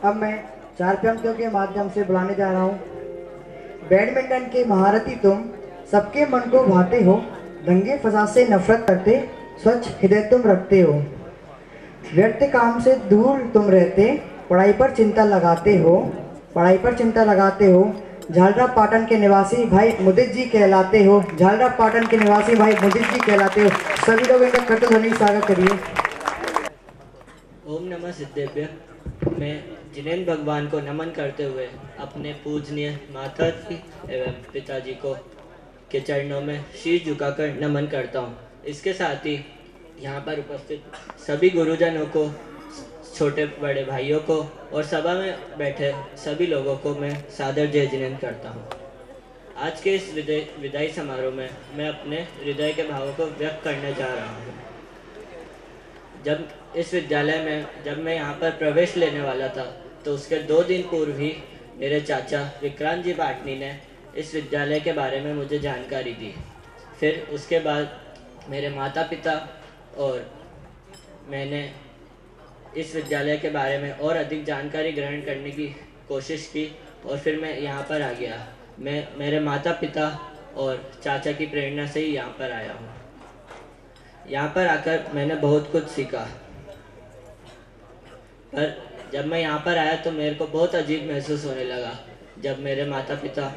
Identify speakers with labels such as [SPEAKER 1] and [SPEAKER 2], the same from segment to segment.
[SPEAKER 1] अब मैं 4 पंक्तियों के माध्यम से बुलाने जा रहा हूँ। बैडमिंटन के महारथी तुम, सबके मन को भाते हो, दंगे फसाद से नफरत करते, स्वच्छ हृदय तुम रखते हो। व्यर्थ काम से दूर तुम रहते, पढ़ाई पर चिंता लगाते हो, पढ़ाई पर चिंता लगाते हो। झालरा पाटन के निवासी भाई मुदित जी कहलाते हो, झालरा पाटन के निवासी भाई मुदित जी कहलाते हो। सभी लोग इनका कर्तध्वनि स्वागत करिए।
[SPEAKER 2] ओम नमः सिद्धेभ्य। मैं जिनेन्द्र भगवान को नमन करते हुए अपने पूजनीय माता जी एवं पिताजी को के चरणों में शीश झुकाकर नमन करता हूँ। इसके साथ ही यहाँ पर उपस्थित सभी गुरुजनों को, छोटे बड़े भाइयों को और सभा में बैठे सभी लोगों को मैं सादर जय जिनेन्द्र करता हूँ। आज के इस विदाई समारोह में मैं अपने हृदय के भावों को व्यक्त करने जा रहा हूँ। जब इस विद्यालय में जब मैं यहाँ पर प्रवेश लेने वाला था तो उसके 2 दिन पूर्व ही मेरे चाचा विक्रांत जी पाटनी ने इस विद्यालय के बारे में मुझे जानकारी दी। फिर उसके बाद मेरे माता पिता और मैंने इस विद्यालय के बारे में और अधिक जानकारी ग्रहण करने की कोशिश की और फिर मैं यहाँ पर आ गया। मैं मेरे माता पिता और चाचा की प्रेरणा से ही यहाँ पर आया हूँ। यहाँ पर आकर मैंने बहुत कुछ सीखा, पर जब मैं यहाँ पर आया तो मेरे को बहुत अजीब महसूस होने लगा। जब मेरे माता पिता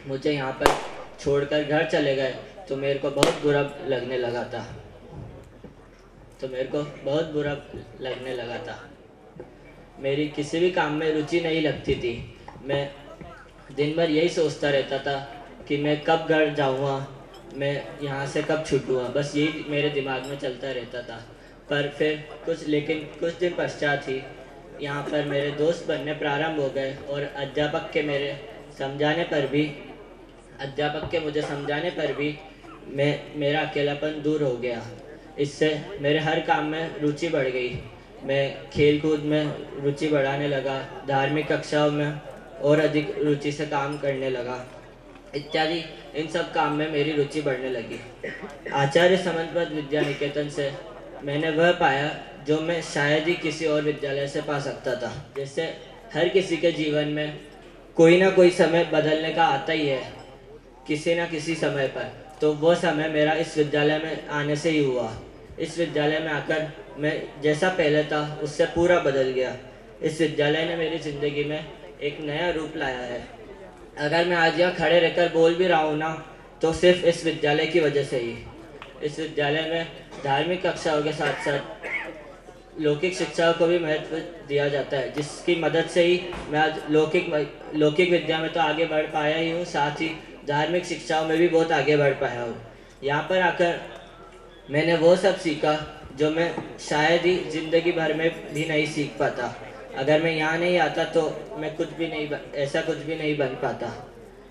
[SPEAKER 2] मुझे यहाँ पर छोड़कर घर चले गए तो मेरे को बहुत बुरा लगने लगा था। मेरी किसी भी काम में रुचि नहीं लगती थी। मैं दिन भर यही सोचता रहता था कि मैं कब घर जाऊँगा, मैं यहाँ से कब छूटूँगा, बस यही मेरे दिमाग में चलता रहता था। पर फिर कुछ दिन पश्चात ही यहाँ पर मेरे दोस्त बनने प्रारंभ हो गए और अध्यापक के मुझे समझाने पर भी मेरा अकेलापन दूर हो गया। इससे मेरे हर काम में रुचि बढ़ गई। मैं खेल कूद में रुचि बढ़ाने लगा, धार्मिक कक्षाओं में और अधिक रुचि से काम करने लगा इत्यादि। इन सब काम में मेरी रुचि बढ़ने लगी। आचार्य समन्वत विद्या निकेतन से मैंने वह पाया जो मैं शायद ही किसी और विद्यालय से पा सकता था। जैसे हर किसी के जीवन में कोई ना कोई समय बदलने का आता ही है किसी ना किसी समय पर, तो वो समय मेरा इस विद्यालय में आने से ही हुआ। इस विद्यालय में आकर मैं जैसा पहले था उससे पूरा बदल गया। इस विद्यालय ने मेरी ज़िंदगी में एक नया रूप लाया है। अगर मैं आज यहाँ खड़े रहकर बोल भी रहा हूँ ना, तो सिर्फ इस विद्यालय की वजह से ही। इस विद्यालय में धार्मिक कक्षाओं के साथ साथ लौकिक शिक्षाओं को भी महत्व दिया जाता है, जिसकी मदद से ही मैं आज लौकिक विद्या में तो आगे बढ़ पाया ही हूँ, साथ ही धार्मिक शिक्षाओं में भी बहुत आगे बढ़ पाया हूँ। यहाँ पर आकर मैंने वो सब सीखा जो मैं शायद ही ज़िंदगी भर में भी नहीं सीख पाता। अगर मैं यहाँ नहीं आता तो मैं ऐसा कुछ भी नहीं बन पाता।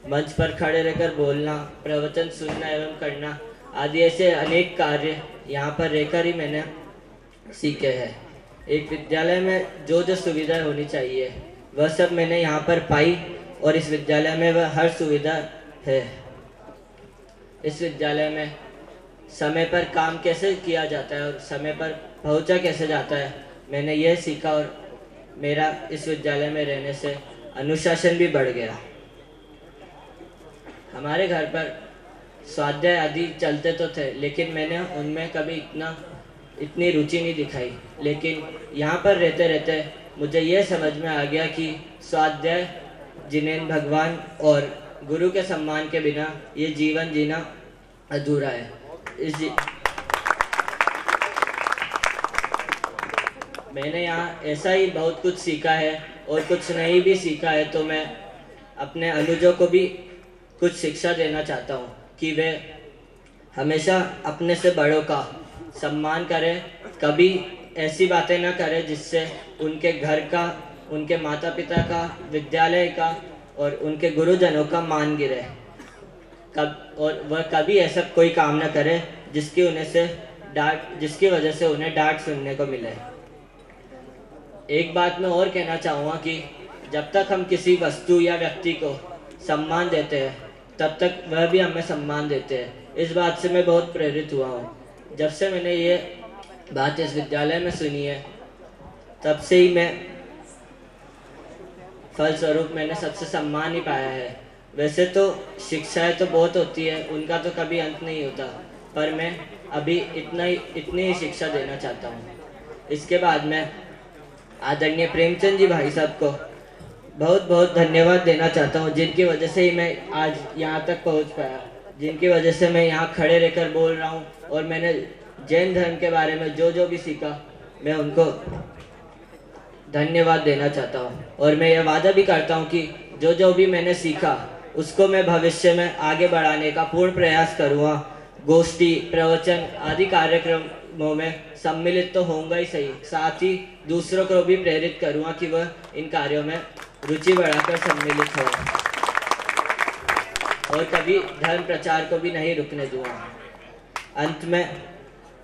[SPEAKER 2] मंच पर खड़े रहकर बोलना, प्रवचन सुनना एवं करना आदि ऐसे अनेक कार्य यहाँ पर रहकर ही मैंने सीखे हैं। एक विद्यालय में जो सुविधा होनी चाहिए वह सब मैंने यहाँ पर पाई और इस विद्यालय में वह हर सुविधा है। इस विद्यालय में समय पर काम कैसे किया जाता है और समय पर पहुँचा कैसे जाता है, मैंने यह सीखा और मेरा इस विद्यालय में रहने से अनुशासन भी बढ़ गया। हमारे घर पर स्वाध्याय आदि चलते तो थे, लेकिन मैंने उनमें कभी इतनी रुचि नहीं दिखाई। लेकिन यहाँ पर रहते रहते मुझे यह समझ में आ गया कि स्वाध्याय जिनेन्द्र भगवान और गुरु के सम्मान के बिना ये जीवन जीना अधूरा है। मैंने यहाँ ऐसा ही बहुत कुछ सीखा है और कुछ नहीं भी सीखा है, तो मैं अपने अनुजों को भी कुछ शिक्षा देना चाहता हूँ कि वे हमेशा अपने से बड़ों का सम्मान करें, कभी ऐसी बातें ना करें जिससे उनके घर का, उनके माता पिता का, विद्यालय का और उनके गुरुजनों का मान गिरे। और वह कभी ऐसा कोई काम ना करे जिसकी वजह से उन्हें डांट सुनने को मिले। एक बात मैं और कहना चाहूँगा कि जब तक हम किसी वस्तु या व्यक्ति को सम्मान देते हैं तब तक वह भी हमें सम्मान देते हैं। इस बात से मैं बहुत प्रेरित हुआ हूँ। जब से मैंने ये बात इस विद्यालय में सुनी है तब से ही मैं फलस्वरूप मैंने सबसे सम्मान ही पाया है। वैसे तो शिक्षाएं तो बहुत होती है, उनका तो कभी अंत नहीं होता, पर मैं अभी इतनी ही शिक्षा देना चाहता हूँ। इसके बाद मैं आदरणीय प्रेमचंद जी भाई साहब को बहुत बहुत धन्यवाद देना चाहता हूँ, जिनकी वजह से ही मैं आज यहाँ तक पहुँच पाया, जिनकी वजह से मैं यहाँ खड़े रहकर बोल रहा हूँ और मैंने जैन धर्म के बारे में जो भी सीखा, मैं उनको धन्यवाद देना चाहता हूँ। और मैं ये वादा भी करता हूँ कि जो भी मैंने सीखा उसको मैं भविष्य में आगे बढ़ाने का पूर्ण प्रयास करूँगा। गोष्ठी, प्रवचन आदि कार्यक्रमों में सम्मिलित तो होऊंगा ही सही, साथ ही दूसरों को भी प्रेरित करूँगा कि वह इन कार्यों में रुचि बढ़ाकर सम्मिलित हो, और कभी धर्म प्रचार को भी नहीं रुकने दूंगा। अंत में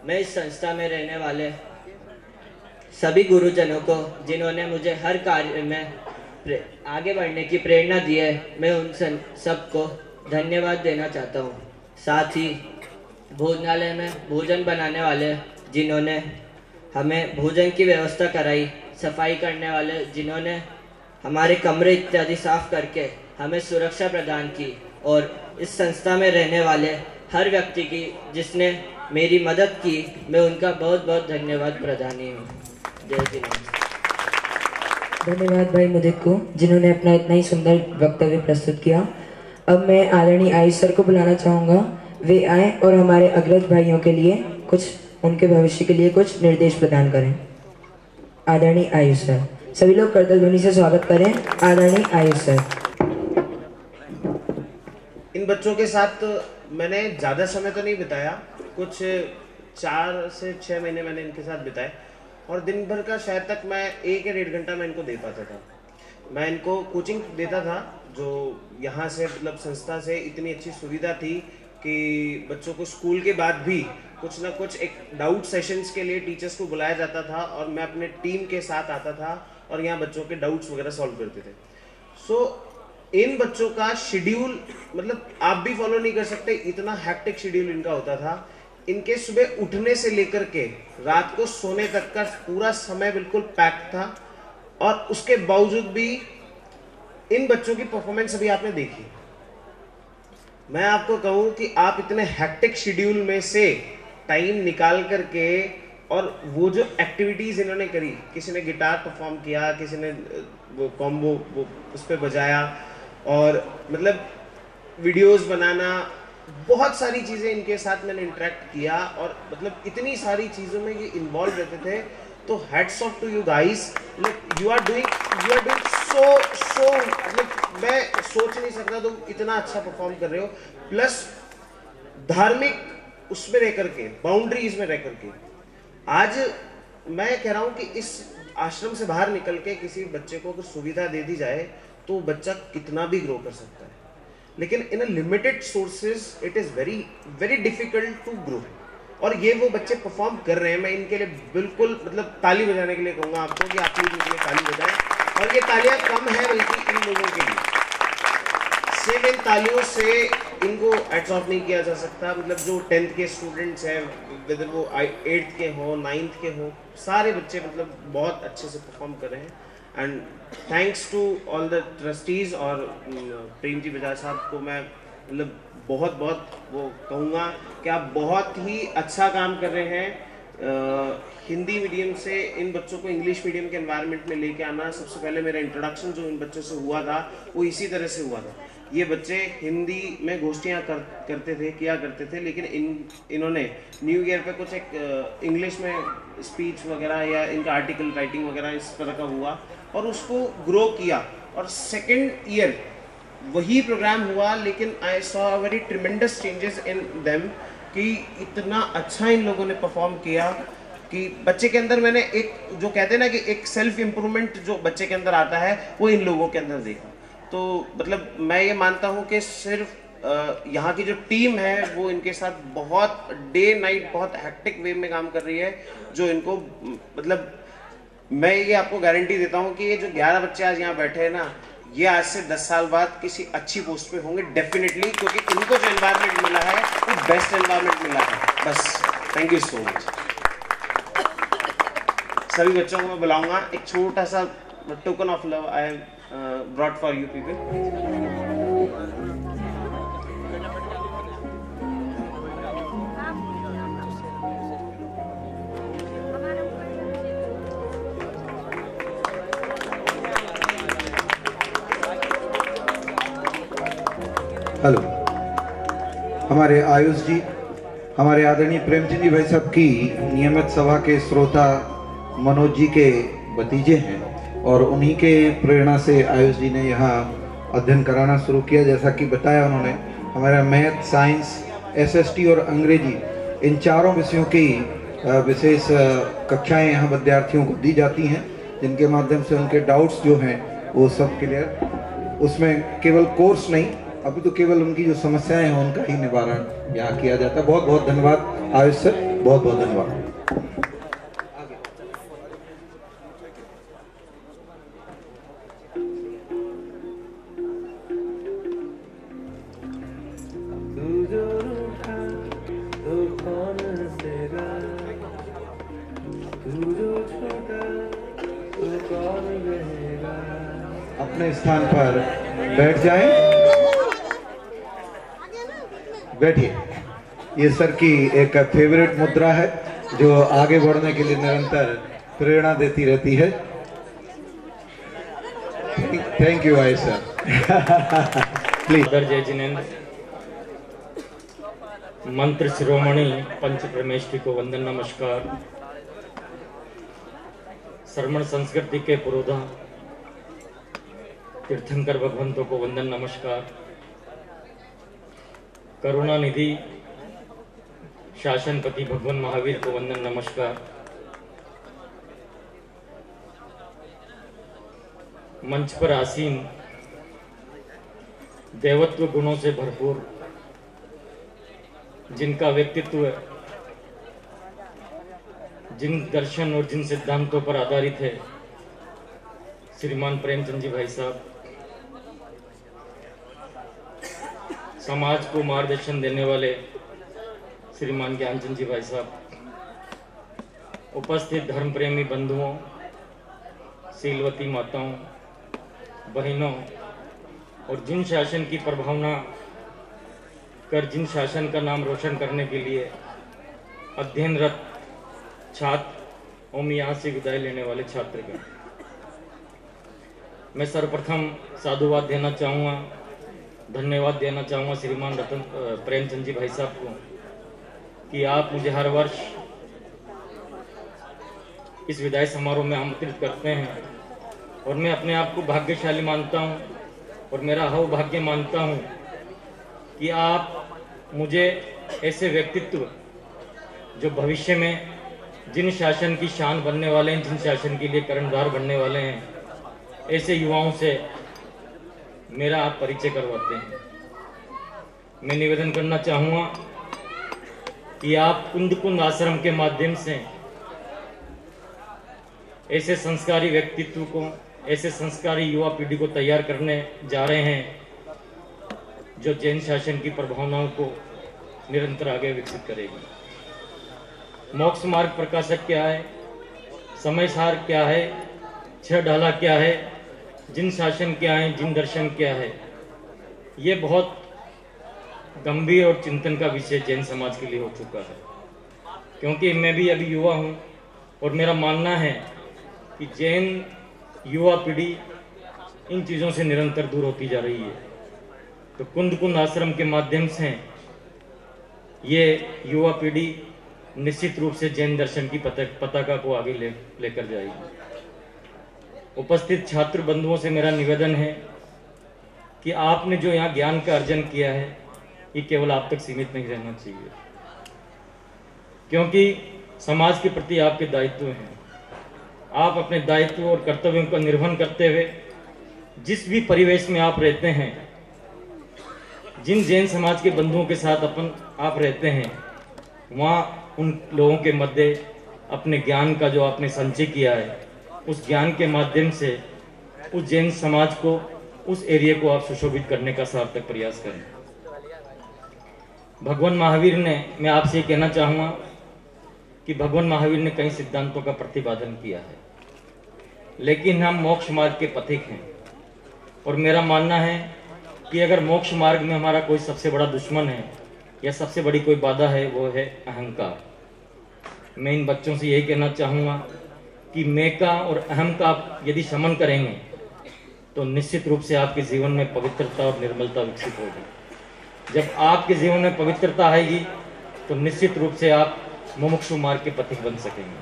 [SPEAKER 2] मैं इस संस्था में रहने वाले सभी गुरुजनों को, जिन्होंने मुझे हर कार्य में आगे बढ़ने की प्रेरणा दी है, मैं उन सबको धन्यवाद देना चाहता हूँ। साथ ही भोजनालय में भोजन बनाने वाले, जिन्होंने हमें भोजन की व्यवस्था कराई, सफाई करने वाले, जिन्होंने हमारे कमरे इत्यादि साफ करके हमें सुरक्षा प्रदान की, और इस संस्था में रहने वाले हर व्यक्ति की जिसने मेरी मदद की, मैं उनका बहुत बहुत धन्यवाद प्रदानी हूँ। जय श्री राम।
[SPEAKER 3] धन्यवाद भाई मुदित को, जिन्होंने अपना इतना ही सुंदर वक्तव्य प्रस्तुत किया। अब मैं आदरणीय आयुष सर को बुलाना चाहूँगा। वे आए और हमारे अग्रज भाइयों के लिए कुछ, उनके भविष्य के लिए कुछ निर्देश प्रदान करें। आदरणीय आयुष सर, सभी लोग करतल ध्वनि से स्वागत करें। आदरणीय आयुष सर।
[SPEAKER 4] इन बच्चों के साथ मैंने ज़्यादा समय तो नहीं बिताया, कुछ 4 से 6 महीने मैंने इनके साथ बिताए, और दिन भर का शायद तक मैं 1 या 1.5 घंटा मैं इनको दे पाता था। मैं इनको कोचिंग देता था, जो यहाँ से मतलब संस्था से इतनी अच्छी सुविधा थी कि बच्चों को स्कूल के बाद भी कुछ ना कुछ एक डाउट सेशंस के लिए टीचर्स को बुलाया जाता था, और मैं अपने टीम के साथ आता था और यहाँ बच्चों के डाउट्स वगैरह सॉल्व करते थे। इन बच्चों का शेड्यूल मतलब आप भी फॉलो नहीं कर सकते, इतना हैक्टिक शेड्यूल इनका होता था। इनके सुबह उठने से लेकर के रात को सोने तक का पूरा समय बिल्कुल पैक्ड था, और उसके बावजूद भी इन बच्चों की परफॉर्मेंस अभी आपने देखी। मैं आपको कहूं कि आप इतने हैक्टिक शेड्यूल में से टाइम निकाल करके, और वो जो एक्टिविटीज इन्होंने करी, किसी ने गिटार परफॉर्म किया, किसी ने वो कॉम्बो वो उस पर बजाया, और मतलब वीडियोस बनाना, बहुत सारी चीज़ें इनके साथ मैंने इंटरेक्ट किया, और मतलब इतनी सारी चीज़ों में ये इन्वॉल्व रहते थे। तो hats off to you guys, you are doing so मतलब मैं सोच नहीं सकता तुम इतना अच्छा परफॉर्म कर रहे हो, प्लस धार्मिक उसमें रह करके, बाउंड्रीज में रह करके। आज मैं कह रहा हूँ कि इस आश्रम से बाहर निकल के किसी बच्चे को अगर सुविधा दे दी जाए तो बच्चा कितना भी ग्रो कर सकता है, लेकिन in a limited sources it is very very difficult to grow. और ये वो बच्चे परफॉर्म कर रहे हैं, मैं इनके लिए बिल्कुल मतलब ताली बजाने के लिए कहूँगा आपको कि आप प्लीज इनके लिए ताली बजाएं। और ये तालियां कम है बल्कि इन लोगों के लिए, सिर्फ इन तालियों से इनको हैट्स ऑफ नहीं किया जा सकता। मतलब जो 10th के स्टूडेंट्स हैं, वेदर वो 8th के हो, 9th के हो, सारे बच्चे मतलब बहुत अच्छे से परफॉर्म कर रहे हैं। And thanks to all the trustees, और प्रेम जी बजाज साहब को मैं मतलब बहुत बहुत वो कहूँगा कि आप बहुत ही अच्छा काम कर रहे हैं। हिंदी मीडियम से इन बच्चों को इंग्लिश मीडियम के एनवायरनमेंट में लेके आना, सबसे पहले मेरा इंट्रोडक्शन जो इन बच्चों से हुआ था वो इसी तरह से हुआ था। ये बच्चे हिंदी में गोष्ठियाँ किया करते थे, लेकिन इन्होंने न्यू ईयर पे कुछ एक इंग्लिश में स्पीच वगैरह या इनका आर्टिकल राइटिंग वगैरह इस तरह का हुआ, और उसको ग्रो किया। और सेकेंड ईयर वही प्रोग्राम हुआ, लेकिन I saw very tremendous changes in them, कि इतना अच्छा इन लोगों ने परफॉर्म किया कि बच्चे के अंदर मैंने एक जो कहते हैं ना कि एक सेल्फ इम्प्रूवमेंट जो बच्चे के अंदर आता है वो इन लोगों के अंदर देखा। तो मतलब मैं ये मानता हूँ कि सिर्फ यहाँ की जो टीम है वो इनके साथ बहुत डे नाइट बहुत हैक्टिक वे में काम कर रही है, जो इनको मतलब मैं ये आपको गारंटी देता हूँ कि ये जो 11 बच्चे आज यहाँ बैठे हैं ना, ये आज से 10 साल बाद किसी अच्छी पोस्ट पे होंगे डेफिनेटली, क्योंकि इनको जो एनवायरनमेंट मिला है वो बेस्ट एनवायरनमेंट मिला है। बस थैंक यू सो मच। सभी बच्चों को मैं बुलाऊंगा, एक छोटा सा token of love I have brought for you people.
[SPEAKER 5] Hello, हमारे आयुष जी, हमारे आदरणीय प्रेमचंद जी भाई साहब की नियमित सभा के श्रोता मनोज जी के भतीजे हैं और उन्हीं के प्रेरणा से आयुष जी ने यहाँ अध्ययन कराना शुरू किया। जैसा कि बताया उन्होंने, हमारा मैथ, साइंस, एसएसटी और अंग्रेजी इन चारों विषयों की विशेष कक्षाएं यहाँ विद्यार्थियों को दी जाती हैं, जिनके माध्यम से उनके डाउट्स जो हैं वो सब क्लियर, उसमें केवल कोर्स नहीं, अभी तो केवल उनकी जो समस्याएं हैं उनका ही निवारण यहाँ किया जाता है। बहुत बहुत धन्यवाद आयुष सर, बहुत बहुत धन्यवाद। अपने स्थान पर बैठ जाएं, बैठिए। ये सर की एक फेवरेट मुद्रा है जो आगे बढ़ने के लिए निरंतर प्रेरणा देती रहती है। Thank you Ayush sir. Please.
[SPEAKER 6] जय जिनेन्द्र, मंत्र शिरोमणि पंच परमेष्ठी को वंदन नमस्कार। श्रमण संस्कृति के पुरोधा तीर्थंकर भगवंतों को वंदन नमस्कार। करुणा निधि शासनपति भगवान महावीर को वंदन नमस्कार। मंच पर आसीन देवत्व गुणों से भरपूर, जिनका व्यक्तित्व जिन दर्शन और जिन सिद्धांतों पर आधारित है, श्रीमान प्रेमचंद जी भाई साहब, समाज को मार्गदर्शन देने वाले श्रीमान ज्ञानचंद जी भाई साहब, उपस्थित धर्म प्रेमी बंधुओं, शीलवती माताओं, बहनों और जिन शासन की प्रभावना कर जिन शासन का नाम रोशन करने के लिए अध्ययनरत छात्र और यहाँ से विदाई लेने वाले छात्रगण, मैं सर्वप्रथम साधुवाद देना चाहूँगा, धन्यवाद देना चाहूँगा श्रीमान प्रेमचंद जी भाई साहब को कि आप मुझे हर वर्ष इस विदाई समारोह में आमंत्रित करते हैं और मैं अपने आप को भाग्यशाली मानता हूँ और मेरा सौभाग्य मानता हूँ कि आप मुझे ऐसे व्यक्तित्व जो भविष्य में जिन शासन की शान बनने वाले हैं, जिन शासन के लिए कर्णधार बनने वाले हैं, ऐसे युवाओं से मेरा आप परिचय करवाते हैं। मैं निवेदन करना चाहूँगा कि आप कुंद कुंद आश्रम के माध्यम से ऐसे संस्कारी व्यक्तित्व को, ऐसे संस्कारी युवा पीढ़ी को तैयार करने जा रहे हैं जो जैन शासन की प्रभावनाओं को निरंतर आगे विकसित करेगी। मोक्ष मार्ग प्रकाशक क्या है, समय सार क्या है, छह ढाला क्या है, जिन शासन क्या है, जिन दर्शन क्या है, ये बहुत गंभीर और चिंतन का विषय जैन समाज के लिए हो चुका है। क्योंकि मैं भी अभी युवा हूँ और मेरा मानना है कि जैन युवा पीढ़ी इन चीज़ों से निरंतर दूर होती जा रही है। तो कुंद कुंद आश्रम के माध्यम से ये युवा पीढ़ी निश्चित रूप से जैन दर्शन की पताका को आगे लेकर जाएगी। उपस्थित छात्र बंधुओं से मेरा निवेदन है कि आपने जो यहाँ ज्ञान का अर्जन किया है, ये केवल आप तक सीमित नहीं रहना चाहिए, क्योंकि समाज के प्रति आपके दायित्व हैं। आप अपने दायित्व और कर्तव्यों का निर्वहन करते हुए जिस भी परिवेश में आप रहते हैं, जिन जैन समाज के बंधुओं के साथ आप रहते हैं, वहाँ उन लोगों के मध्य अपने ज्ञान का जो आपने संचय किया है, उस ज्ञान के माध्यम से उस जैन समाज को, उस एरिया को आप सुशोभित करने का सार्थक प्रयास करें। भगवान महावीर ने, मैं आपसे ये कहना चाहूँगा कि भगवान महावीर ने कई सिद्धांतों का प्रतिपादन किया है। लेकिन हम मोक्ष मार्ग के पथिक हैं। और मेरा मानना है कि अगर मोक्ष मार्ग में हमारा कोई सबसे बड़ा दुश्मन है या सबसे बड़ी कोई बाधा है, वो है अहंकार। मैं इन बच्चों से यही कहना चाहूँगा कि मैं का और अहम का आप यदि शमन करेंगे तो निश्चित रूप से आपके जीवन में पवित्रता और निर्मलता विकसित होगी। जब आपके जीवन में पवित्रता आएगी तो निश्चित रूप से आप मुमुक्षु मार्ग के पथिक बन सकेंगे।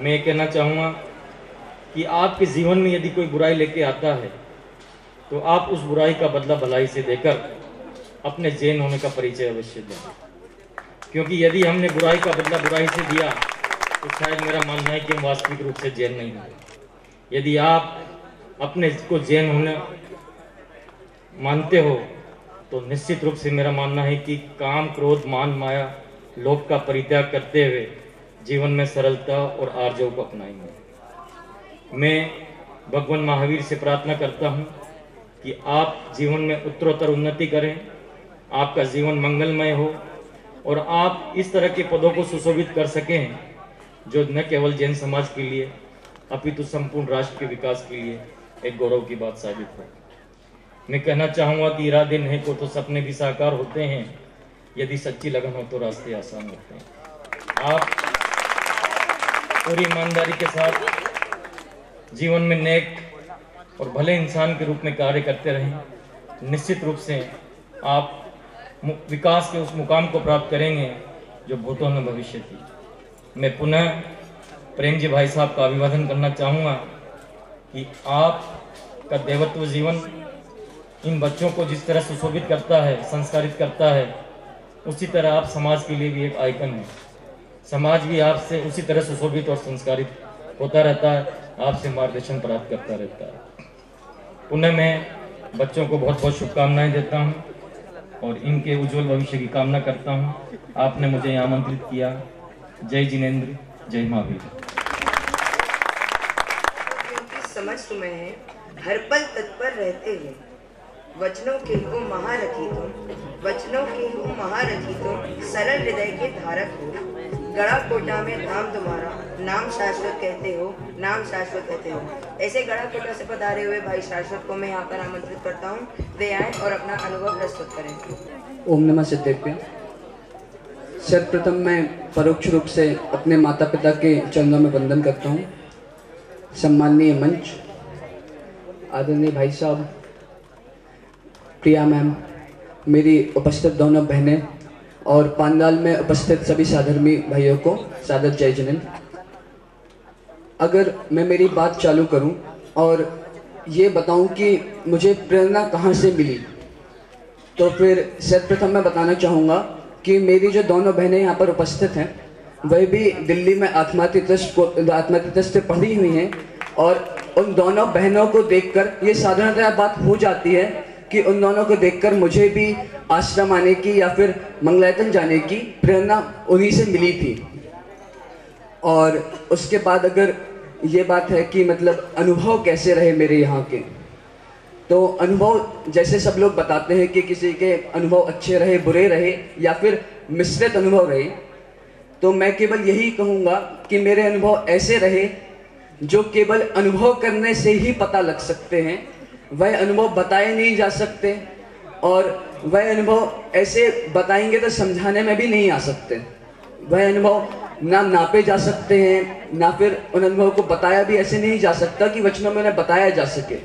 [SPEAKER 6] मैं ये कहना चाहूँगा कि आपके जीवन में यदि कोई बुराई लेके आता है तो आप उस बुराई का बदला भलाई से देकर अपने जैन होने का परिचय अवश्य दें, क्योंकि यदि हमने बुराई का बदला बुराई से दिया तो शायद मेरा मानना है कि हम वास्तविक रूप से जैन नहीं हैं। यदि आप अपने को जैन होने मानते हो तो निश्चित रूप से मेरा मानना है कि काम, क्रोध, मान, माया, लोभ का परित्याग करते हुए जीवन में सरलता और आर्जव को अपनाएंगे। मैं भगवान महावीर से प्रार्थना करता हूँ कि आप जीवन में उत्तरोत्तर उन्नति करें, आपका जीवन मंगलमय हो और आप इस तरह के पदों को सुशोभित कर सकें जो न केवल जैन समाज के लिए अपितु संपूर्ण राष्ट्र के विकास के लिए एक गौरव की बात साबित हो। मैं कहना चाहूँगा कि इरादे नहीं को तो सपने भी साकार होते हैं, यदि सच्ची लगन हो तो रास्ते आसान होते हैं। आप पूरी ईमानदारी के साथ जीवन में नेक और भले इंसान के रूप में कार्य करते रहें। निश्चित रूप से आप विकास के उस मुकाम को प्राप्त करेंगे जो भूतों ने भविष्य थी। मैं पुनः प्रेम जी भाई साहब का अभिवादन करना चाहूँगा कि आपका देवत्व जीवन इन बच्चों को जिस तरह सुशोभित करता है, संस्कारित करता है, उसी तरह आप समाज के लिए भी एक आइकन है। समाज भी आपसे उसी तरह सुशोभित और संस्कारित होता रहता है, आपसे मार्गदर्शन प्राप्त करता रहता है। पुनः मैं बच्चों को बहुत बहुत शुभकामनाएं देता हूं और इनके उज्जवल भविष्य की कामना करता हूं। आपने मुझे यहाँ आमंत्रित किया। जय जिनेंद्र, जय महावीर।
[SPEAKER 3] क्योंकि समझ तुम्हें है, हर पल तत्पर रहते हैं, वचनों के हो महारथी तुम, वचनों के हो महारथी तुम, सरल हृदय के धारक हो। गड़ा कोटा में धाम तुम्हारा, नाम शाश्वत कहते हो, नाम शाश्वत कहते हो। ऐसे गड़ा कोटा से पधारे हुए भाई शाश्वत को मैं यहाँ पर आमंत्रित करता हूँ, वे आए और अपना अनुभव प्रस्तुत करें।
[SPEAKER 7] ओम नमः सिद्धेभ्य। सर्वप्रथम मैं परोक्ष रूप से अपने माता पिता के चरणों में वंदन करता हूँ। सम्माननीय मंच, आदरणीय भाई साहब, प्रिया मैम, मेरी उपस्थित दोनों बहनें और पांडाल में उपस्थित सभी साधर्मी भाइयों को सादर जय जिनेंद्र। अगर मैं मेरी बात चालू करूं और ये बताऊं कि मुझे प्रेरणा कहाँ से मिली, तो फिर सर्वप्रथम मैं बताना चाहूँगा कि मेरी जो दोनों बहनें यहाँ पर उपस्थित हैं वह भी दिल्ली में आत्मातीत से पढ़ी हुई हैं और उन दोनों बहनों को देखकर ये साधारणतः बात हो जाती है कि उन दोनों को देखकर मुझे भी आश्रम आने की या फिर मंगलायतन जाने की प्रेरणा उन्हीं से मिली थी। और उसके बाद अगर ये बात है कि मतलब अनुभव कैसे रहे मेरे यहाँ के, तो अनुभव जैसे सब लोग बताते हैं कि किसी के अनुभव अच्छे रहे, बुरे रहे या फिर मिश्रित अनुभव रहे, तो मैं केवल यही कहूँगा कि मेरे अनुभव ऐसे रहे जो केवल अनुभव करने से ही पता लग सकते हैं। वह अनुभव बताए नहीं जा सकते और वह अनुभव ऐसे बताएंगे तो समझाने में भी नहीं आ सकते। वह अनुभव ना नापे जा सकते हैं, ना फिर उन अनुभव को बताया भी ऐसे नहीं जा सकता कि वचनों में उन्हें बताया जा सके।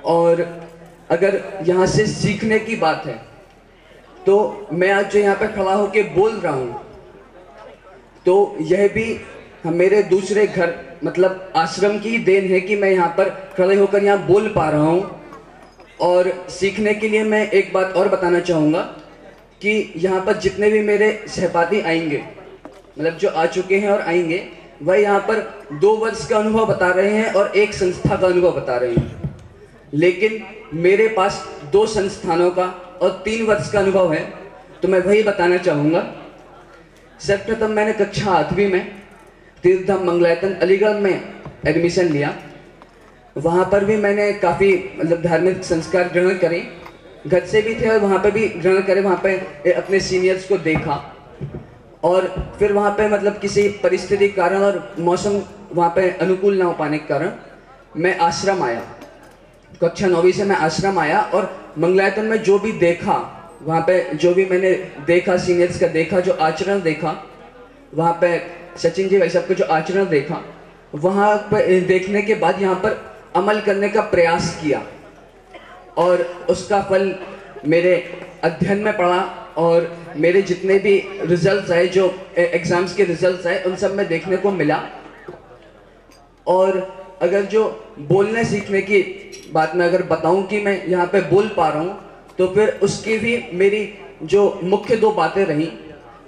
[SPEAKER 7] और अगर यहाँ से सीखने की बात है तो मैं आज जो यहाँ पर खड़ा होकर बोल रहा हूँ, तो यह भी मेरे दूसरे घर मतलब आश्रम की देन है कि मैं यहाँ पर खड़े होकर यहाँ बोल पा रहा हूँ। और सीखने के लिए मैं एक बात और बताना चाहूँगा कि यहाँ पर जितने भी मेरे सहपाठी आएंगे, मतलब जो आ चुके हैं और आएंगे, वह यहाँ पर 2 वर्ष का अनुभव बता रहे हैं और 1 संस्था का अनुभव बता रहे हैं। लेकिन मेरे पास 2 संस्थानों का और 3 वर्ष का अनुभव है, तो मैं वही बताना चाहूँगा। सर्वप्रथम मैंने कक्षा 8वीं में तीर्थधाम मंगलायतन अलीगढ़ में एडमिशन लिया। वहाँ पर भी मैंने काफ़ी मतलब धार्मिक संस्कार ग्रहण करे, घर से भी थे और वहाँ पे भी ग्रहण करे। वहाँ पे अपने सीनियर्स को देखा और फिर वहाँ पे मतलब किसी परिस्थिति कारण और मौसम वहाँ पे अनुकूल ना हो पाने के कारण मैं आश्रम आया। कक्षा 9वीं से मैं आश्रम आया और मंगलायतन में जो भी देखा, वहाँ पे जो भी मैंने देखा, सीनियर्स का देखा, जो आचरण देखा, वहाँ पे सचिन जी भाई साहब का जो आचरण देखा, वहाँ पे देखने के बाद यहाँ पर अमल करने का प्रयास किया और उसका फल मेरे अध्ययन में पड़ा और मेरे जितने भी रिजल्ट्स आए, जो एग्जाम्स के रिजल्ट्स आए, उन सब में देखने को मिला। और अगर जो बोलने सीखने की बात मैं अगर बताऊं कि मैं यहाँ पे बोल पा रहा हूँ, तो फिर उसकी भी मेरी जो मुख्य 2 बातें रही,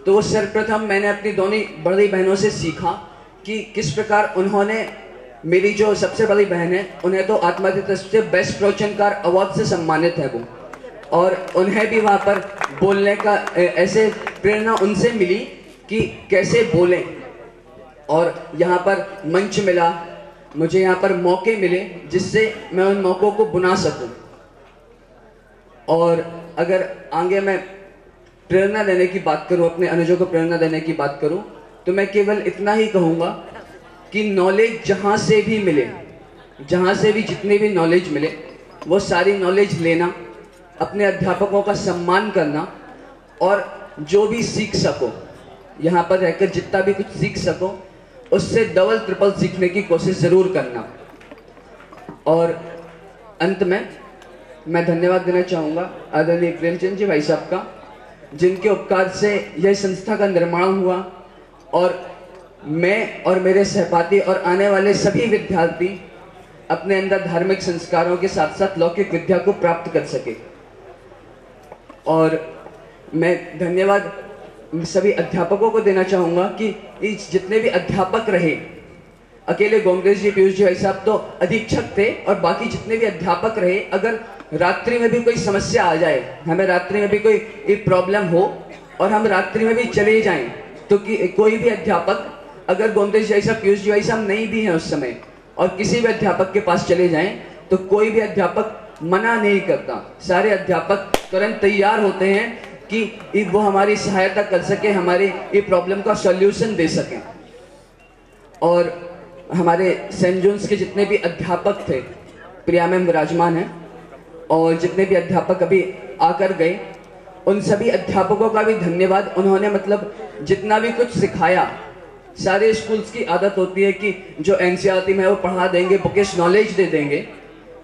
[SPEAKER 7] तो वो सर्वप्रथम मैंने अपनी दोनों बड़ी बहनों से सीखा कि किस प्रकार उन्होंने, मेरी जो सबसे बड़ी बहन है, उन्हें तो आत्मातीत से बेस्ट प्रवचनकार अवार्ड से सम्मानित है वो, और उन्हें भी वहाँ पर बोलने का ऐसे प्रेरणा उनसे मिली कि कैसे बोलें, और यहाँ पर मंच मिला, मुझे यहाँ पर मौके मिले जिससे मैं उन मौक़ों को बुना सकूं। और अगर आगे मैं प्रेरणा देने की बात करूं, अपने अनुजों को प्रेरणा देने की बात करूं, तो मैं केवल इतना ही कहूँगा कि नॉलेज जहाँ से भी मिले, जहाँ से भी जितनी भी नॉलेज मिले, वो सारी नॉलेज लेना, अपने अध्यापकों का सम्मान करना, और जो भी सीख सको, यहाँ पर रहकर जितना भी कुछ सीख सको, उससे डबल ट्रिपल सीखने की कोशिश जरूर करना। और अंत में मैं धन्यवाद देना चाहूँगा आदरणीय प्रेमचंद जी भाई साहब का, जिनके उपकार से यह संस्था का निर्माण हुआ और मैं और मेरे सहपाठी और आने वाले सभी विद्यार्थी अपने अंदर धार्मिक संस्कारों के साथ साथ लौकिक विद्या को प्राप्त कर सके। और मैं धन्यवाद सभी अध्यापकों को देना चाहूँगा कि इस जितने भी अध्यापक रहे, अकेले गोमतेश जी, पीयूष जी भाई साहब तो अधीक्षक थे, और बाकी जितने भी अध्यापक रहे, अगर रात्रि में भी कोई समस्या आ जाए, हमें रात्रि में भी कोई प्रॉब्लम हो और हम रात्रि में भी चले जाएं, तो कोई भी अध्यापक, अगर गोमतेश जी भाई साहब, पीयूष जी भाई साहब नहीं भी हैं उस समय, और किसी भी अध्यापक के पास चले जाएं, तो कोई भी अध्यापक मना नहीं करता। सारे अध्यापक तुरंत तैयार होते हैं कि वो हमारी सहायता कर सके, हमारे ये प्रॉब्लम का सॉल्यूशन दे सकें। और हमारे सेंट जोन्स के जितने भी अध्यापक थे, प्रिया मैम विराजमान हैं, और जितने भी अध्यापक अभी आकर गए, उन सभी अध्यापकों का भी धन्यवाद। उन्होंने मतलब जितना भी कुछ सिखाया, सारे स्कूल्स की आदत होती है कि जो एनसीईआरटी में वो पढ़ा देंगे, बुकिश नॉलेज दे देंगे,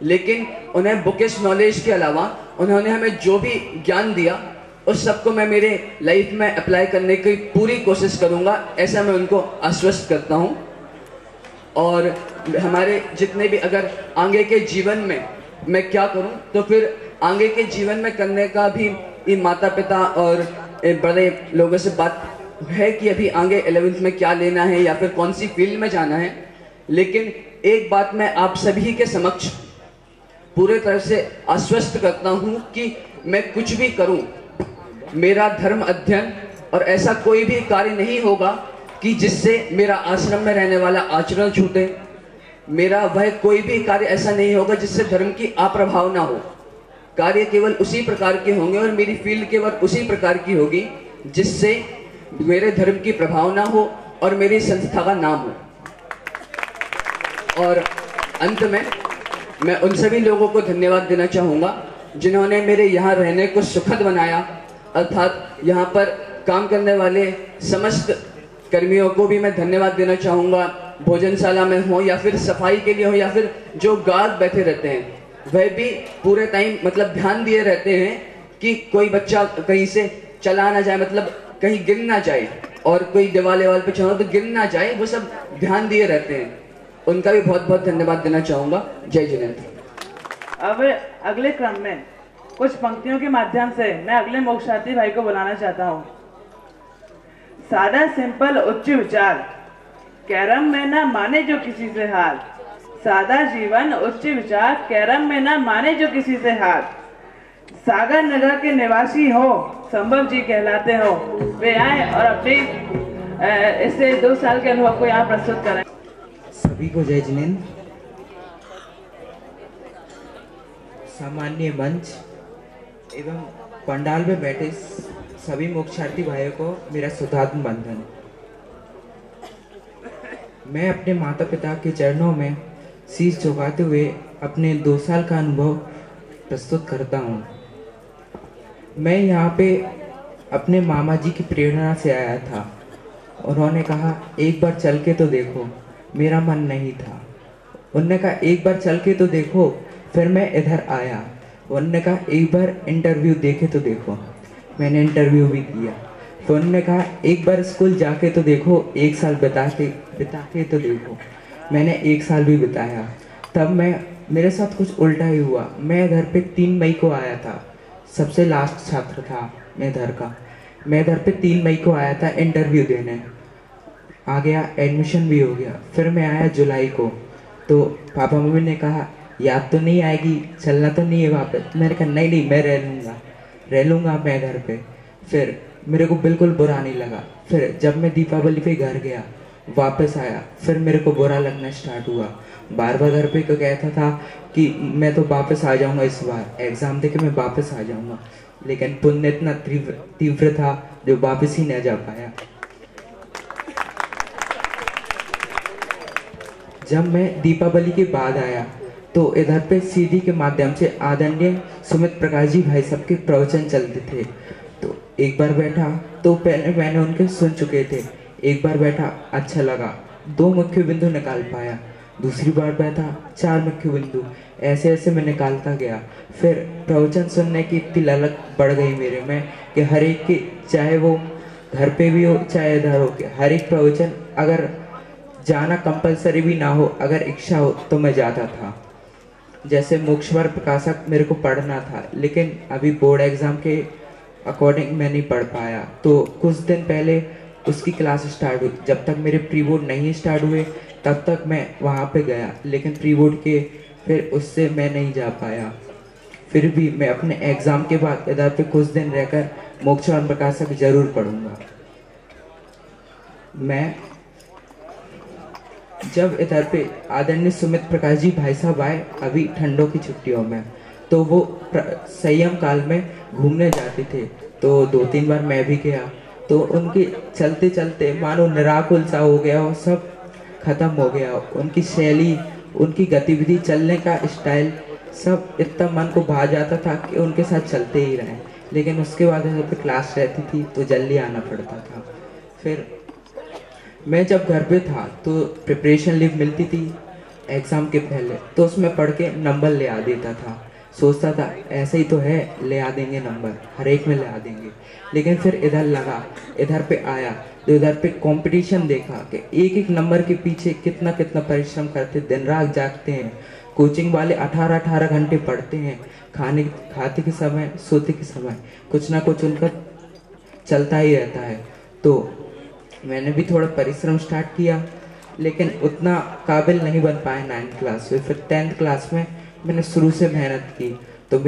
[SPEAKER 7] लेकिन उन्हें बुकिश नॉलेज के अलावा उन्होंने हमें जो भी ज्ञान दिया, उस सबको मैं मेरे लाइफ में अप्लाई करने की पूरी कोशिश करूंगा, ऐसा मैं उनको आश्वस्त करता हूं। और हमारे जितने भी, अगर आगे के जीवन में मैं क्या करूं, तो फिर आगे के जीवन में करने का भी ये माता पिता और बड़े लोगों से बात है कि अभी आगे 11th में क्या लेना है या फिर कौन सी फील्ड में जाना है। लेकिन एक बात मैं आप सभी के समक्ष पूरे तरह से आश्वस्त करता हूं कि मैं कुछ भी करूं, मेरा धर्म अध्ययन और ऐसा कोई भी कार्य नहीं होगा कि जिससे मेरा आश्रम में रहने वाला आचरण छूटे। मेरा वह कोई भी कार्य ऐसा नहीं होगा जिससे धर्म की अप्रभावना हो। कार्य केवल उसी प्रकार के होंगे और मेरी फील्ड केवल उसी प्रकार की होगी जिससे मेरे धर्म की प्रभावना हो और मेरी संस्था का नाम हो। और अंत में मैं उन सभी लोगों को धन्यवाद देना चाहूँगा जिन्होंने मेरे यहाँ रहने को सुखद बनाया, अर्थात यहाँ पर काम करने वाले समस्त कर्मियों को भी मैं धन्यवाद देना चाहूँगा। भोजनशाला में हो या फिर सफाई के लिए हो या फिर जो गार्ड बैठे रहते हैं, वह भी पूरे टाइम मतलब ध्यान दिए रहते हैं कि कोई बच्चा कहीं से चला ना जाए, मतलब कहीं गिर ना जाए, और कोई दीवार पे चढ़ो तो गिर ना जाए, वो सब ध्यान दिए रहते हैं। उनका भी बहुत बहुत धन्यवाद देना चाहूँगा। जय जिनेन्द्र।
[SPEAKER 8] अब अगले क्रम में कुछ पंक्तियों के माध्यम से मैं अगले मोक्षार्थी भाई को बुलाना चाहता हूँ। सादा सिंपल उच्च विचार, कैरम में ना माने जो किसी से हार। सादा जीवन उच्च विचार, कैरम में ना माने जो किसी से हार। सागर नगर के निवासी हो, संभव जी कहलाते हो, वे आए और अपने इससे 2 साल के अनुभव को यहाँ प्रस्तुत करें।
[SPEAKER 9] सभी को जय जिनेन्द्र। सामान्य मंच एवं पंडाल में बैठे सभी मोक्षार्थी भाइयों को मेरा शुद्धात्म बंधन। मैं अपने माता पिता के चरणों में शीश झुकाते हुए अपने 2 साल का अनुभव प्रस्तुत करता हूँ। मैं यहाँ पे अपने मामा जी की प्रेरणा से आया था। उन्होंने कहा एक बार चल के तो देखो, मेरा मन नहीं था। उन्होंने कहा एक बार चल के तो देखो, फिर मैं इधर आया। उन्होंने कहा एक बार इंटरव्यू देखे तो देखो, मैंने इंटरव्यू भी दिया। तो उन्होंने कहा एक बार स्कूल जाके तो देखो, 1 साल बिता के तो देखो, मैंने 1 साल भी बिताया। तब मेरे साथ कुछ उल्टा ही हुआ। मैं इधर पे 3 मई को आया था, सबसे लास्ट छात्र था मैं इधर का। मैं इधर पे 3 मई को आया था इंटरव्यू देने, आ गया, एडमिशन भी हो गया। फिर मैं आया जुलाई को, तो पापा मम्मी ने कहा याद तो नहीं आएगी, चलना तो नहीं है वापस। मैंने कहा नहीं मैं रह लूँगा मैं इधर पे। फिर मेरे को बिल्कुल बुरा नहीं लगा। फिर जब मैं दीपावली पे घर गया, वापस आया, फिर मेरे को बुरा लगना स्टार्ट हुआ। बार बार घर पे कहता था कि मैं तो वापस आ जाऊंगा, इस बार एग्ज़ाम दे के मैं वापस आ जाऊंगा। लेकिन पुण्य इतना तीव्र था जो वापस ही न जा पाया। जब मैं दीपावली के बाद आया तो इधर पे सीडी के माध्यम से आदरणीय सुमित प्रकाश जी भाई साहब के प्रवचन चलते थे। तो एक बार बैठा तो पहले मैंने उनके सुन चुके थे, एक बार बैठा अच्छा लगा, 2 मुख्य बिंदु निकाल पाया। दूसरी बार बैठा 4 मुख्य बिंदु, ऐसे ऐसे मैं निकालता गया। फिर प्रवचन सुनने की इतनी ललक बढ़ गई मेरे में कि हर एक की, चाहे वो घर पे भी हो चाहे इधर हो, हर एक प्रवचन अगर जाना कंपलसरी भी ना हो, अगर इच्छा हो तो मैं जाता था। जैसे मोक्षवर प्रकाशक मेरे को पढ़ना था, लेकिन अभी बोर्ड एग्ज़ाम के अकॉर्डिंग मैं नहीं पढ़ पाया। तो कुछ दिन पहले उसकी क्लास स्टार्ट हुई। जब तक मेरे प्री बोर्ड नहीं स्टार्ट हुए तब तक मैं वहाँ पे गया, लेकिन प्री बोर्ड के फिर उससे मैं नहीं जा पाया। फिर भी मैं अपने एग्ज़ाम के बाद इधर पे कुछ दिन रहकर मोक्षवर प्रकाशक जरूर पढ़ूँगा। मैं जब इधर पे आदरणीय सुमित प्रकाश जी भाई साहब आए अभी ठंडों की छुट्टियों में, तो वो संयम काल में घूमने जाते थे। तो 2-3 बार मैं भी गया, तो उनके चलते चलते मानो निराकुल सा हो गया और सब खत्म हो गया। उनकी शैली, उनकी गतिविधि, चलने का स्टाइल सब इतना मन को भा जाता था कि उनके साथ चलते ही रहे। लेकिन उसके बाद जब पे क्लास रहती थी तो जल्दी आना पड़ता था। फिर मैं जब घर पे था तो प्रिपरेशन लीव मिलती थी एग्ज़ाम के पहले, तो उसमें पढ़ के नंबर ले आ देता था। सोचता था ऐसे ही तो है, ले आ देंगे नंबर, हर एक में ले आ देंगे। लेकिन फिर इधर लगा, इधर पे आया तो इधर पे कंपटीशन देखा कि एक एक नंबर के पीछे कितना कितना परिश्रम करते, दिन रात जागते हैं। कोचिंग वाले 18-18 घंटे पढ़ते हैं, खाते के समय, सोते के समय कुछ ना कुछ उनका चलता ही रहता है। तो मैंने भी थोड़ा परिश्रम स्टार्ट किया, लेकिन उतना काबिल नहीं बन पाया 9th क्लास में। फिर 10th क्लास में मैंने शुरू से मेहनत की, तो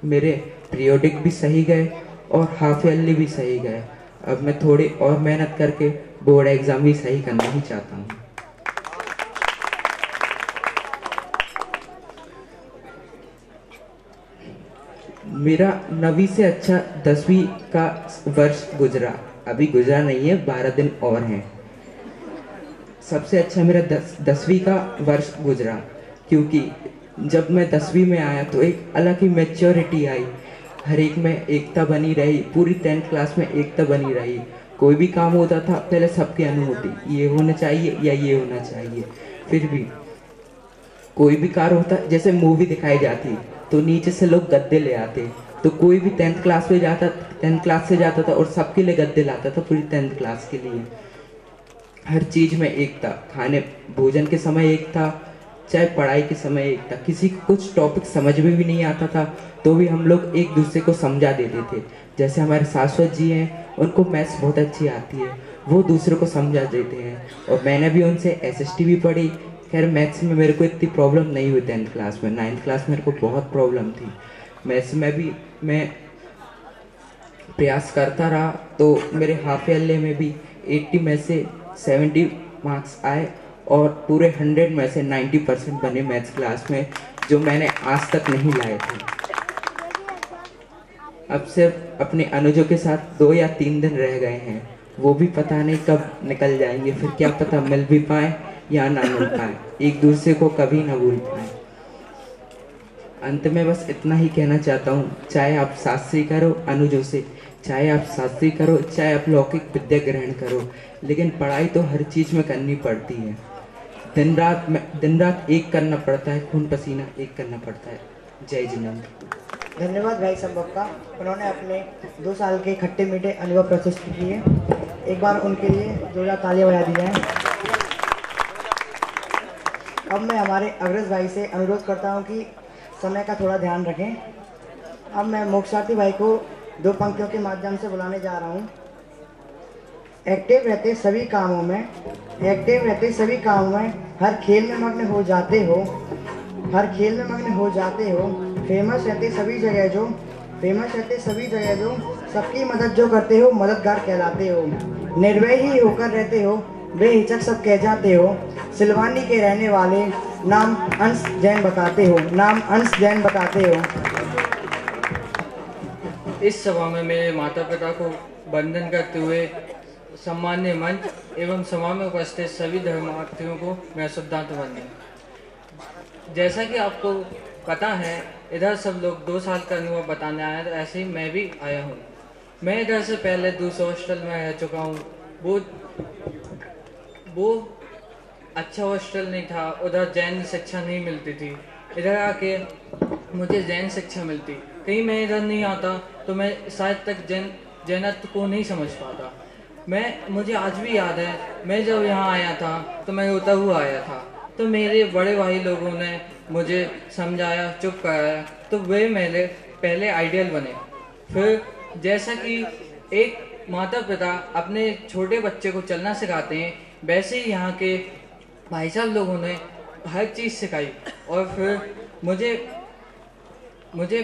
[SPEAKER 9] मेरे पीरियोडिक भी सही गए और हाफ ईयरली भी सही गए। अब मैं थोड़ी और मेहनत करके बोर्ड एग्ज़ाम भी सही करना ही चाहता हूँ। मेरा 9वीं से अच्छा 10वीं का वर्ष गुजरा, अभी गुजरा नहीं है, 12 दिन और हैं। सबसे अच्छा मेरा 10वीं का वर्ष गुजरा, क्योंकि जब मैं 10वीं में आया तो एक अलग ही मैच्योरिटी आई, हर एक में एकता बनी रही। पूरी 10th क्लास में एकता बनी रही। कोई भी काम होता था पहले सबकी अनुमति, ये होना चाहिए या ये होना चाहिए। फिर भी कोई भी कार्य होता, जैसे मूवी दिखाई जाती तो नीचे से लोग गद्दे ले आते, तो कोई भी 10th क्लास में जाता, 10th क्लास से जाता था और सबके लिए गद्दे लाता था, पूरी 10th क्लास के लिए। हर चीज़ में एकता, खाने भोजन के समय एक था, चाहे पढ़ाई के समय एक था। किसी को कुछ टॉपिक समझ में भी नहीं आता था तो भी हम लोग एक दूसरे को समझा देते थे। जैसे हमारे शाश्वत जी हैं, उनको मैथ्स बहुत अच्छी आती है, वो दूसरे को समझा देते हैं। और मैंने भी उनसे SST भी पढ़ी। खैर मैथ्स में मेरे को इतनी प्रॉब्लम नहीं हुई 10th क्लास में, 9th क्लास में मेरे को बहुत प्रॉब्लम थी। मैथ्स में भी मैं प्रयास करता रहा, तो मेरे हाफ ईयरली में भी 80 में से 70 मार्क्स आए और पूरे 100 में से 90% बने मैथ्स क्लास में, जो मैंने आज तक नहीं लाए थे। अब सिर्फ अपने अनुजों के साथ 2 या 3 दिन रह गए हैं, वो भी पता नहीं कब निकल जाएंगे, फिर क्या पता मिल भी पाए या ना मिल पाए, एक दूसरे को कभी ना भूल पाए। अंत में बस इतना ही कहना चाहता हूँ, चाहे आप शास्त्री करो अनुजों से, चाहे आप शास्त्री करो, चाहे आप लौकिक विद्या ग्रहण करो, लेकिन पढ़ाई तो हर चीज़ में करनी पड़ती है। दिन रात एक करना पड़ता है, खून पसीना एक करना पड़ता है। जय जिनेंद्र।
[SPEAKER 1] धन्यवाद भाई संभव का, उन्होंने अपने 2 साल के खट्टे मीठे अनुभव प्रस्तुत किए। एक बार उनके लिए जोरदार तालियां बजा दी जाएं। अब मैं हमारे अग्रज भाई से अनुरोध करता हूं कि समय का थोड़ा ध्यान रखें। अब मैं मोक्षार्थी भाई को 2 पंक्तियों के माध्यम से बुलाने जा रहा हूं। एक्टिव रहते सभी कामों में, एक्टिव रहते सभी कामों में, हर खेल में मग्न हो जाते हो, हर खेल में मग्न हो जाते हो, फेमस रहते सभी जगह जो, फेमस रहते सभी जगह जो, सबकी मदद जो करते हो, मददगार कहलाते हो, निर्भय ही होकर रहते हो, बेहिचक सब कह जाते हो, सिलवानी के रहने वाले, नाम अंश जैन बताते हो, नाम अंश जैन बताते हो।
[SPEAKER 10] इस सभा में मेरे माता पिता को वंदन करते हुए सम्मान्य मंच एवं सभा में उपस्थित सभी धर्मार्थियों को मैं शुद्धांत वंदन। जैसा कि आपको पता है, इधर सब लोग 2 साल का अनुभव बताने आए, तो ऐसे ही मैं भी आया हूँ। मैं इधर से पहले दूसरे हॉस्टल में रह चुका हूँ। वो अच्छा हॉस्टल नहीं था, उधर जैन शिक्षा नहीं मिलती थी। इधर आके मुझे जैन शिक्षा मिलती। कहीं मैं इधर नहीं आता तो मैं शायद तक जैनत्व को नहीं समझ पाता। मुझे आज भी याद है, मैं जब यहाँ आया था तो मैं रोता हुआ आया था, तो मेरे बड़े भाई लोगों ने मुझे समझाया, चुप कराया, तो वे मेरे पहले आइडियल बने। फिर जैसा कि एक माता पिता अपने छोटे बच्चे को चलना सिखाते हैं, वैसे ही यहाँ के भाई साहब लोगों ने हर चीज़ सिखाई। और फिर मुझे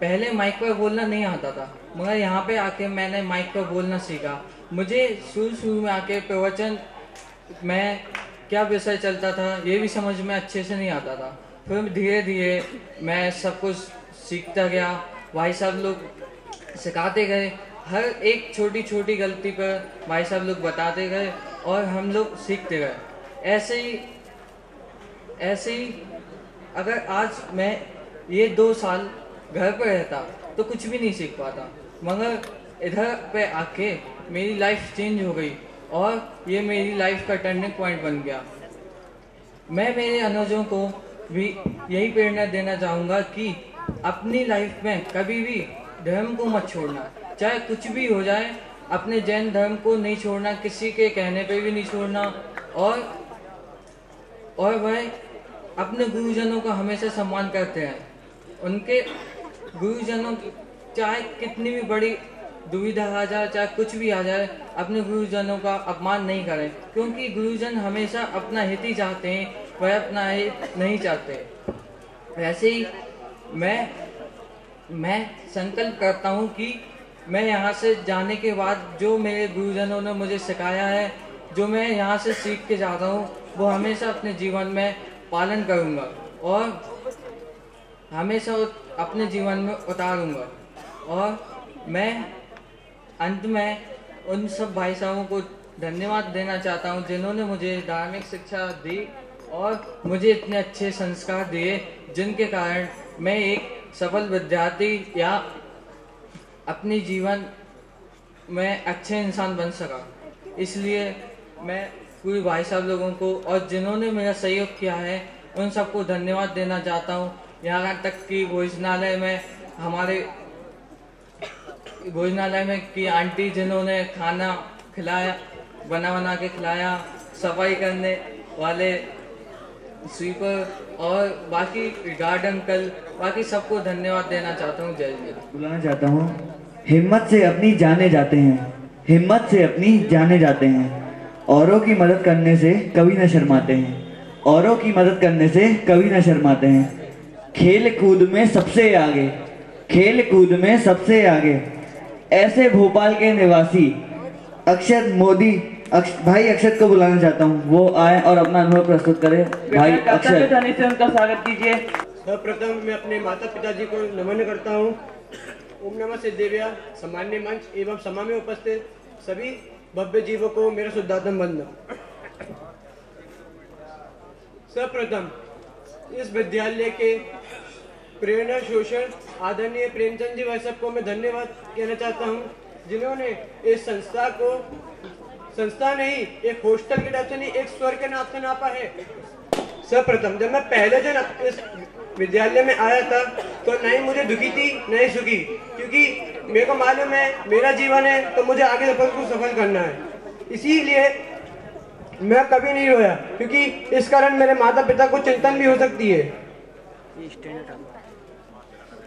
[SPEAKER 10] पहले माइक पर बोलना नहीं आता था, मगर यहाँ पे आके मैंने माइक पर बोलना सीखा। मुझे शुरू में आके प्रवचन में क्या विषय चलता था ये भी समझ में अच्छे से नहीं आता था। फिर धीरे धीरे मैं सब कुछ सीखता गया, भाई साहब लोग सिखाते गए, हर एक छोटी छोटी गलती पर भाई साहब लोग बताते गए और हम लोग सीखते गए। ऐसे ही अगर आज मैं ये 2 साल घर पर रहता तो कुछ भी नहीं सीख पाता, मगर इधर पे आके मेरी लाइफ चेंज हो गई और ये मेरी लाइफ का टर्निंग पॉइंट बन गया। मैं मेरे अनुजों को भी यही प्रेरणा देना चाहूँगा कि अपनी लाइफ में कभी भी धर्म को मत छोड़ना, चाहे कुछ भी हो जाए, अपने जैन धर्म को नहीं छोड़ना, किसी के कहने पे भी नहीं छोड़ना, और वह अपने गुरुजनों का हमेशा सम्मान करते हैं। उनके गुरुजनों चाहे कितनी भी बड़ी दुविधा आ जाए, चाहे कुछ भी आ जाए, अपने गुरुजनों का अपमान नहीं करें, क्योंकि गुरुजन हमेशा अपना हित ही चाहते हैं, वह अपना हित नहीं चाहते। वैसे ही मैं संकल्प करता हूँ कि मैं यहाँ से जाने के बाद जो मेरे गुरुजनों ने मुझे सिखाया है, जो मैं यहाँ से सीख के जाता हूँ, वो हमेशा अपने जीवन में पालन करूँगा और हमेशा अपने जीवन में उतारूँगा। और मैं अंत में उन सब भाई साहबों को धन्यवाद देना चाहता हूँ जिन्होंने मुझे धार्मिक शिक्षा दी और मुझे इतने अच्छे संस्कार दिए, जिनके कारण मैं एक सफल विद्यार्थी या अपने जीवन में अच्छे इंसान बन सका। इसलिए मैं पूरे भाई साहब लोगों को और जिन्होंने मेरा सहयोग किया है उन सबको धन्यवाद देना चाहता हूँ। यहाँ तक कि भोजनालय में हमारे भोजनालय में की आंटी जिन्होंने खाना खिलाया, बना के खिलाया, सफाई करने वाले स्वीपर और बाकी गार्ड अंकल, बाकी सबको धन्यवाद देना चाहता हूँ। जय जय।
[SPEAKER 11] बुलाना चाहता हूँ, हिम्मत से अपनी जाने जाते हैं, हिम्मत से अपनी जाने जाते हैं, औरों की मदद करने से कभी न शर्माते हैं, औरों की मदद करने से कभी न शर्माते हैं, खेल कूद में सबसे आगे, खेल कूद में सबसे आगे, ऐसे भोपाल के निवासी अक्षत मोदी भाई अक्षत को बुलाना चाहता हूँ, वो आए और अपना अनुभव प्रस्तुत करें। भाई अक्षत
[SPEAKER 8] से उनका स्वागत कीजिए।
[SPEAKER 12] सर्वप्रथम मैं अपने माता पिताजी को नमन करता हूँ। ओम नमः सिद्धेभ्यः। सम्मान्य मंच एवं सभा में उपस्थित सभी भव्य जीवों को मेरा शुद्धात्म वंदन। सर्वप्रथम इस विद्यालय के प्रेरणा शोषण आदरणीय प्रेमचंद जी भाई साहब को मैं धन्यवाद कहना चाहता हूं, जिन्होंने इस संस्था को संस्था नहीं एक हॉस्टल के टाइप से नहीं एक स्वर्ग के नाप से नापा है। सर्वप्रथम जब मैं पहले दिन इस विद्यालय में आया था तो न ही मुझे दुखी थी न ही सुखी, क्योंकि मेरे को मालूम है मेरा जीवन है तो मुझे आगे को सफल करना है। इसीलिए मैं कभी नहीं रोया, क्योंकि इस कारण मेरे माता पिता को चिंतन भी हो सकती है।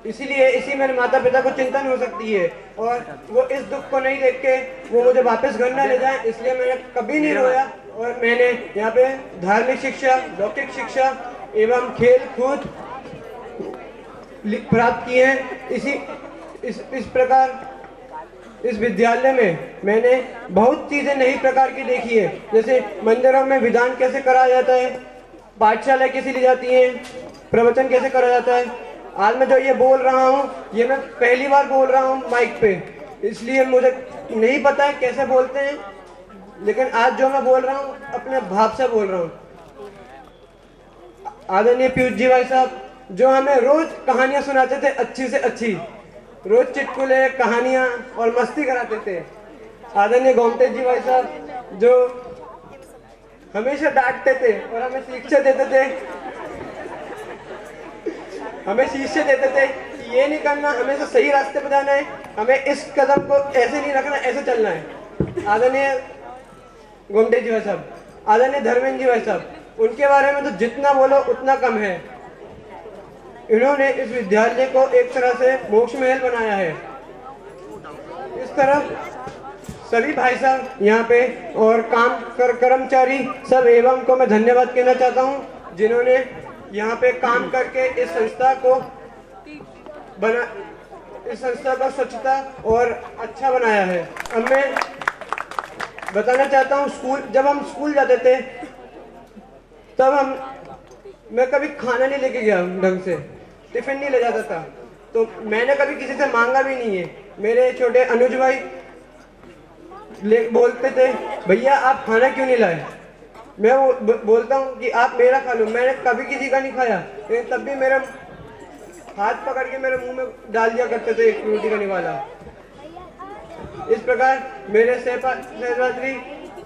[SPEAKER 12] इसीलिए इसी मेरे माता पिता को चिंतन हो सकती है और वो इस दुख को नहीं देख के वो मुझे वापस घर न ले जाए, इसलिए मैंने कभी नहीं रोया। और मैंने यहाँ पे धार्मिक शिक्षा, लौकिक शिक्षा एवं खेल कूद प्राप्त किए हैं। इस प्रकार इस विद्यालय में मैंने बहुत चीजें नई प्रकार की देखी है, जैसे मंदिरों में विधान कैसे कराया जाता है, पाठशाला कैसे ली जाती है, प्रवचन कैसे करा जाता है। आज मैं जो ये बोल रहा हूँ ये मैं पहली बार बोल रहा हूँ माइक पे, इसलिए मुझे नहीं पता है कैसे बोलते हैं, लेकिन आज जो मैं बोल रहा हूँ अपने भाव से बोल रहा हूँ। आदरणीय पीयूष जी भाई साहब जो हमें रोज कहानियां सुनाते थे, अच्छी से अच्छी, रोज चुटकुले कहानियां और मस्ती कराते थे। आदरणीय गोमते जी भाई साहब जो हमेशा डांटते थे और हमें शिक्षा देते थे, कि ये नहीं करना, हमें सही रास्ते पर जाना है, हमें इस कदम को ऐसे नहीं रखना, ऐसे चलना है। आदरणीय गोमते जी भाई साहब, आदरणीय धर्मेंद्र जी भाई साहब, उनके बारे में तो जितना बोलो उतना कम है। इन्होंने इस विद्यालय को एक तरह से मोक्ष महल बनाया है। इस तरह सभी भाई साहब यहाँ पे और कर्मचारी सब एवं को मैं धन्यवाद कहना चाहता हूँ, जिन्होंने यहाँ पे काम करके इस संस्था को स्वच्छता और अच्छा बनाया है। अब मैं बताना चाहता हूँ, जब हम स्कूल जाते थे तब मैं कभी खाना नहीं लेके गया ढंग से, टिफिन नहीं ले जाता था, तो मैंने कभी किसी से मांगा भी नहीं है। मेरे छोटे अनुज भाई बोलते थे भैया आप खाना क्यों नहीं लाए, मैं वो बोलता हूँ कि आप मेरा खा लो। मैंने कभी किसी का नहीं खाया, लेकिन तब भी मेरा हाथ पकड़ के मेरे मुंह में डाल दिया करते थे एक रोटी का निवाला। इस प्रकार मेरे सहपाठी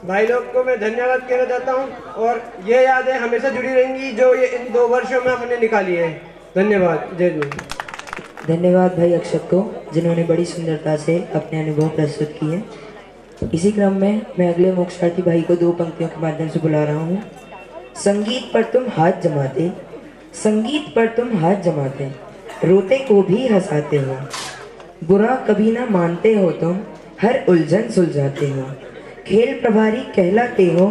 [SPEAKER 12] भाई लोग को मैं धन्यवाद कहना चाहता हूँ और ये यादें हमेशा जुड़ी रहेंगी जो ये इन 2 वर्षों में हमने निकाली है। धन्यवाद। जय जय।
[SPEAKER 3] धन्यवाद भाई अक्षत को, जिन्होंने बड़ी सुंदरता से अपने अनुभव प्रस्तुत किए। इसी क्रम में मैं अगले मोक्षार्थी भाई को 2 पंक्तियों के माध्यम से बुला रहा हूँ। संगीत पर तुम हाथ जमाते, संगीत पर तुम हाथ जमाते, रोते को भी हंसाते हो, बुरा कभी ना मानते हो तुम, हर उलझन सुलझाते हो, खेल प्रभारी कहलाते हो,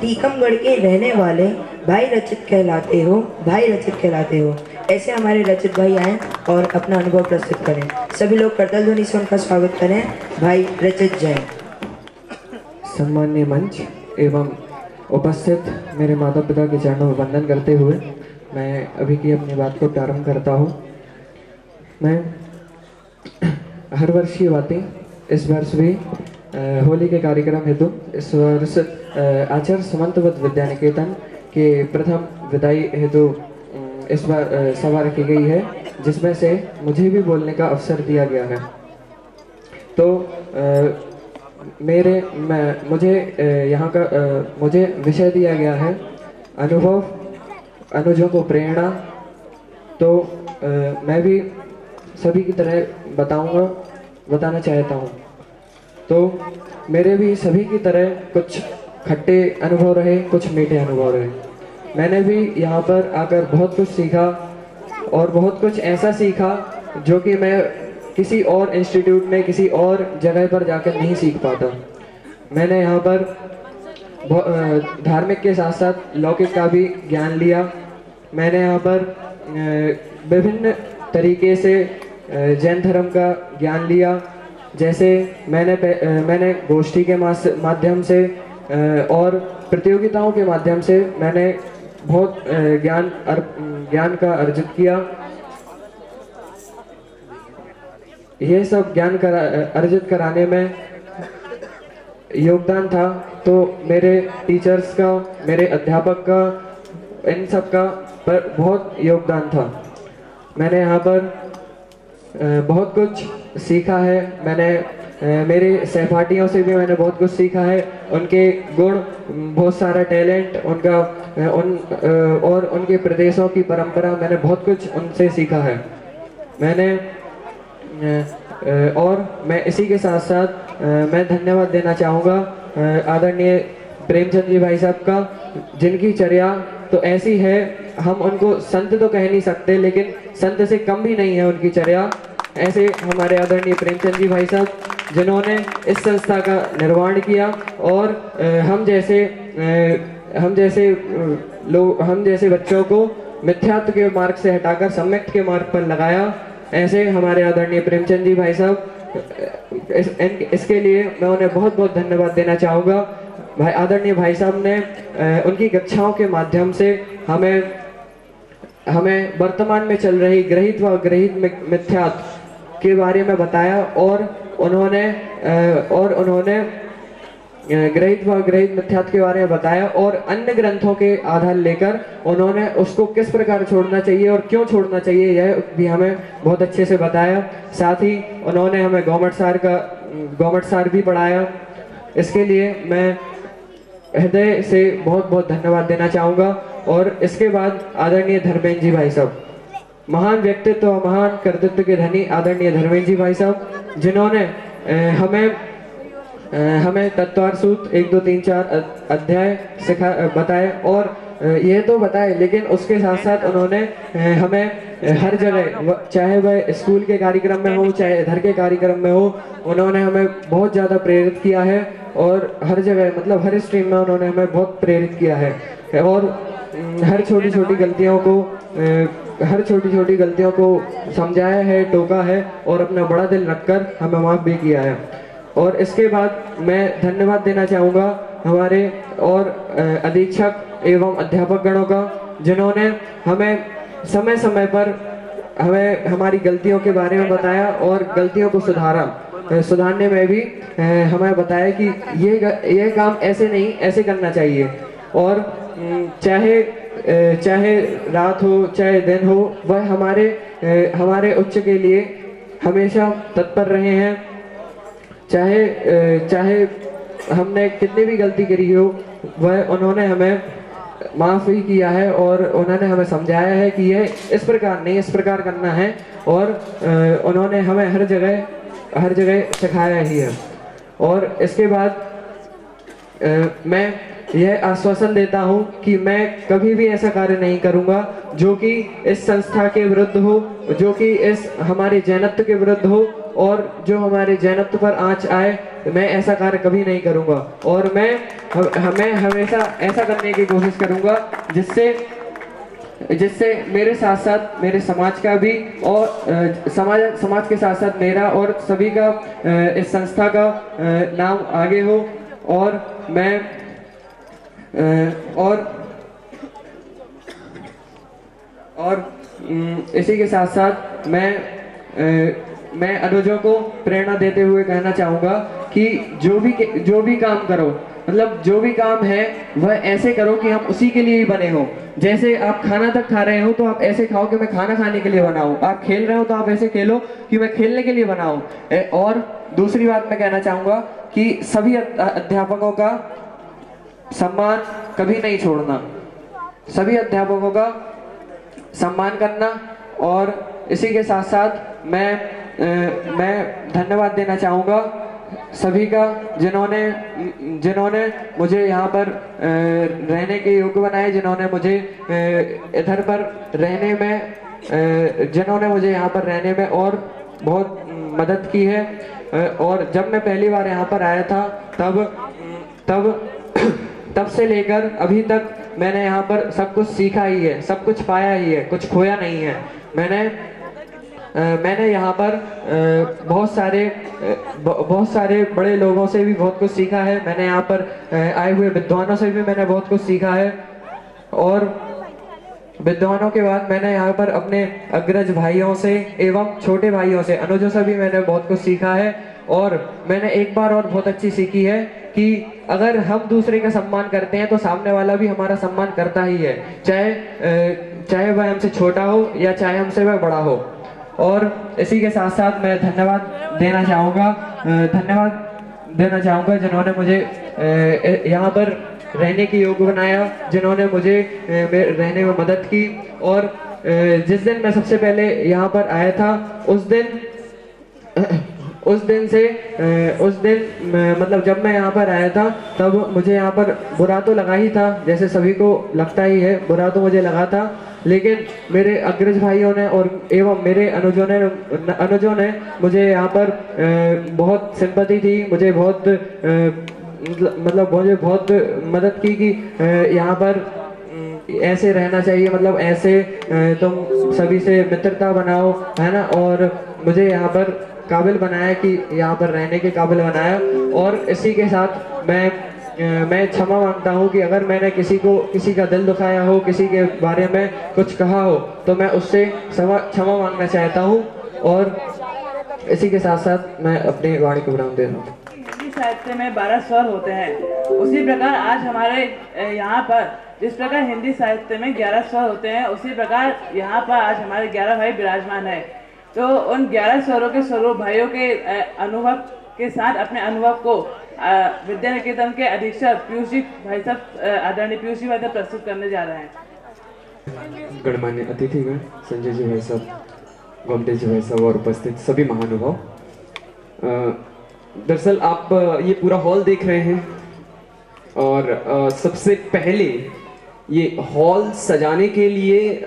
[SPEAKER 3] टीकमगढ़ के रहने वाले भाई रचित कहलाते हो, भाई रचित कहलाते हो। ऐसे हमारे रचित भाई आए और अपना अनुभव प्रस्तुत करें। सभी लोग करतल ध्वनि से उनका स्वागत करें। भाई रचित जैन।
[SPEAKER 13] सम्माननीय मंच एवं उपस्थित मेरे माता पिता के चरणों में वंदन करते हुए मैं अभी की अपनी बात को प्रारंभ करता हूँ। मैं हर वर्ष की बातें इस वर्ष भी होली के कार्यक्रम हेतु इस वर्ष आचार्य समंतवत विद्या निकेतन के प्रथम विदाई हेतु इस बार सभा रखी गई है, जिसमें से मुझे भी बोलने का अवसर दिया गया है। तो मुझे यहाँ का मुझे विषय दिया गया है अनुभव, अनुजों को प्रेरणा। तो मैं भी सभी की तरह बताना चाहता हूँ। तो मेरे भी सभी की तरह कुछ खट्टे अनुभव रहे, कुछ मीठे अनुभव रहे। मैंने भी यहाँ पर आकर बहुत कुछ सीखा और बहुत कुछ ऐसा सीखा जो कि मैं किसी और इंस्टीट्यूट में किसी और जगह पर जाकर नहीं सीख पाता। मैंने यहाँ पर धार्मिक के साथ साथ लौकिक का भी ज्ञान लिया। मैंने यहाँ पर विभिन्न तरीके से जैन धर्म का ज्ञान लिया। जैसे मैंने गोष्ठी के माध्यम से और प्रतियोगिताओं के माध्यम से मैंने बहुत ज्ञान का अर्जित किया। ये सब ज्ञान अर्जित कराने में योगदान था, तो मेरे टीचर्स का, मेरे अध्यापक का, इन सब का पर बहुत योगदान था। मैंने यहाँ पर बहुत कुछ सीखा है। मैंने मेरे सहपाठियों से भी मैंने बहुत कुछ सीखा है, उनके गुण, बहुत सारा टैलेंट, उनका और उनके प्रदेशों की परंपरा, मैंने बहुत कुछ उनसे सीखा है। मैंने और मैं इसी के साथ साथ मैं धन्यवाद देना चाहूँगा आदरणीय प्रेमचंद जी भाई साहब का, जिनकी चर्या तो ऐसी है, हम उनको संत तो कह नहीं सकते, लेकिन संत से कम भी नहीं है उनकी चर्या। ऐसे हमारे आदरणीय प्रेमचंद जी भाई साहब, जिन्होंने इस संस्था का निर्माण किया और हम जैसे बच्चों को मिथ्यात्व के मार्ग से हटाकर सम्यक के मार्ग पर लगाया। ऐसे हमारे आदरणीय प्रेमचंद जी भाई साहब, इसके लिए मैं उन्हें बहुत बहुत धन्यवाद देना चाहूँगा। भाई आदरणीय भाई साहब ने उनकी कक्षाओं के माध्यम से हमें वर्तमान में चल रही ग्रहित व अग्रहित मिथ्यात्व के बारे में बताया और उन्होंने ग्रहित व अग्रहित मिथ्यात्व के बारे में बताया और अन्य ग्रंथों के आधार लेकर उन्होंने उसको किस प्रकार छोड़ना चाहिए और क्यों छोड़ना चाहिए, यह भी हमें बहुत अच्छे से बताया। साथ ही उन्होंने हमें गवर्नमेंट सार भी पढ़ाया। इसके लिए मैं हृदय से बहुत बहुत धन्यवाद देना चाहूँगा। और इसके बाद आदरणीय धर्मेंद्र जी भाई साहब, महान व्यक्तित्व, महान कर्तृत्व के धनी आदरणीय धर्मेंद्र जी भाई साहब, जिन्होंने हमें तत्वार सूत्र 1 2 3 4 अध्याय बताए और ये तो बताए, लेकिन उसके साथ साथ उन्होंने हमें हर जगह, चाहे वह स्कूल के कार्यक्रम में हो चाहे इधर के कार्यक्रम में हो, उन्होंने हमें बहुत ज़्यादा प्रेरित किया है और हर जगह, मतलब हर स्ट्रीम में उन्होंने हमें बहुत प्रेरित किया है और हर छोटी छोटी गलतियों को समझाया है, टोका है और अपना बड़ा दिल रखकर हमें माफ़ भी किया है। और इसके बाद मैं धन्यवाद देना चाहूँगा हमारे और अधीक्षक एवं अध्यापक गणों का, जिन्होंने हमें समय समय पर हमें हमारी गलतियों के बारे में बताया और गलतियों को सुधारने में भी हमें बताया कि ये काम ऐसे नहीं, ऐसे करना चाहिए। और चाहे रात हो चाहे दिन हो, वह हमारे उच्च के लिए हमेशा तत्पर रहे हैं। चाहे हमने कितनी भी गलती करी हो, वह उन्होंने हमें माफ़ ही किया है और उन्होंने हमें समझाया है कि ये इस प्रकार नहीं, इस प्रकार करना है और उन्होंने हमें हर जगह सिखाया ही है। और इसके बाद मैं यह आश्वासन देता हूं कि मैं कभी भी ऐसा कार्य नहीं करूंगा जो कि इस संस्था के विरुद्ध हो, जो कि इस हमारे जैनत्व के विरुद्ध हो और जो हमारे जैनत्व पर आंच आए। मैं ऐसा कार्य कभी नहीं करूंगा और मैं हमेशा ऐसा करने की कोशिश करूंगा जिससे मेरे साथ साथ मेरे समाज का भी और समाज के साथ साथ मेरा और सभी का इस संस्था का नाम आगे हो। और मैं इसी के साथ साथ मैं अनुजों को प्रेरणा देते हुए कहना चाहूँगा कि जो भी काम करो, मतलब जो भी काम है वह ऐसे करो कि हम उसी के लिए ही बने हो। जैसे आप खाना तक खा रहे हो तो आप ऐसे खाओ कि मैं खाना खाने के लिए बना हूँ। आप खेल रहे हो तो आप ऐसे खेलो कि मैं खेलने के लिए बना हूँ। और दूसरी बात मैं कहना चाहूँगा कि सभी अध्यापकों का सम्मान कभी नहीं छोड़ना, सभी अध्यापकों का सम्मान करना। और इसी के साथ साथ मैं धन्यवाद देना चाहूँगा सभी का जिन्होंने मुझे यहाँ पर रहने के योग्य बनाए, जिन्होंने मुझे इधर पर रहने में जिन्होंने मुझे यहाँ पर रहने में और बहुत मदद की है। और जब मैं पहली बार यहाँ पर आया था तब से लेकर अभी तक मैंने यहाँ पर सब कुछ सीखा ही है, सब कुछ पाया ही है, कुछ खोया नहीं है। मैंने यहाँ पर बहुत सारे बड़े लोगों से भी बहुत कुछ सीखा है। मैंने यहाँ पर आए हुए विद्वानों से भी मैंने बहुत कुछ सीखा है। और विद्वानों के बाद मैंने यहाँ पर अपने अग्रज भाइयों से एवं छोटे भाइयों से, अनुजों से भी मैंने बहुत कुछ सीखा है। और मैंने एक बार और बहुत अच्छी सीखी है कि अगर हम दूसरे का सम्मान करते हैं तो सामने वाला भी हमारा सम्मान करता ही है, चाहे वह हमसे छोटा हो या चाहे हमसे वह बड़ा हो। और इसी के साथ साथ मैं धन्यवाद देना चाहूँगा जिन्होंने मुझे यहाँ पर रहने के योग्य बनाया, जिन्होंने मुझे रहने में मदद की। और जिस दिन मैं सबसे पहले यहाँ पर आया था उस दिन मतलब जब मैं यहाँ पर आया था तब मुझे यहाँ पर बुरा तो लगा ही था, जैसे सभी को लगता ही है, बुरा तो मुझे लगा था। लेकिन मेरे अग्रज भाइयों ने और एवं मेरे अनुजों ने मुझे यहाँ पर बहुत सिंपैथी थी, मुझे बहुत मदद की कि यहाँ पर ऐसे रहना चाहिए, मतलब ऐसे तुम सभी से मित्रता बनाओ, है ना। और मुझे यहाँ पर काबिल बनाया कि यहाँ पर रहने के काबिल बनाया। और इसी के साथ मैं क्षमा मांगता हूँ कि अगर मैंने किसी का दिल दुखाया हो, किसी के बारे में कुछ कहा हो, तो मैं उससे क्षमा मांगना चाहता हूँ। और इसी के साथ साथ मैं अपनी वाणी को विराम दे रहा हूँ।
[SPEAKER 8] हिंदी साहित्य में 12 स्वर होते हैं, उसी प्रकार आज हमारे यहाँ पर जिस प्रकार हिंदी साहित्य में 11 स्वर होते हैं, उसी प्रकार यहाँ पर आज हमारे 11 भाई विराजमान है। तो उन 11 स्वरों के स्वरूप भाइयों के अनुभव के साथ अपने अनुभव को विद्या निकेतन के अधीक्षक पीयूष जी भाई साहब, आदरणीय पीयूष जी भाई साहब प्रस्तुत करने जा रहे हैं।
[SPEAKER 14] गणमान्य अतिथिगण, संजय जी भाई साहब, गोमटे जी भाई साहब और उपस्थित सभी महानुभाव, दरअसल आप ये पूरा हॉल देख रहे हैं और सबसे पहले ये हॉल सजाने के लिए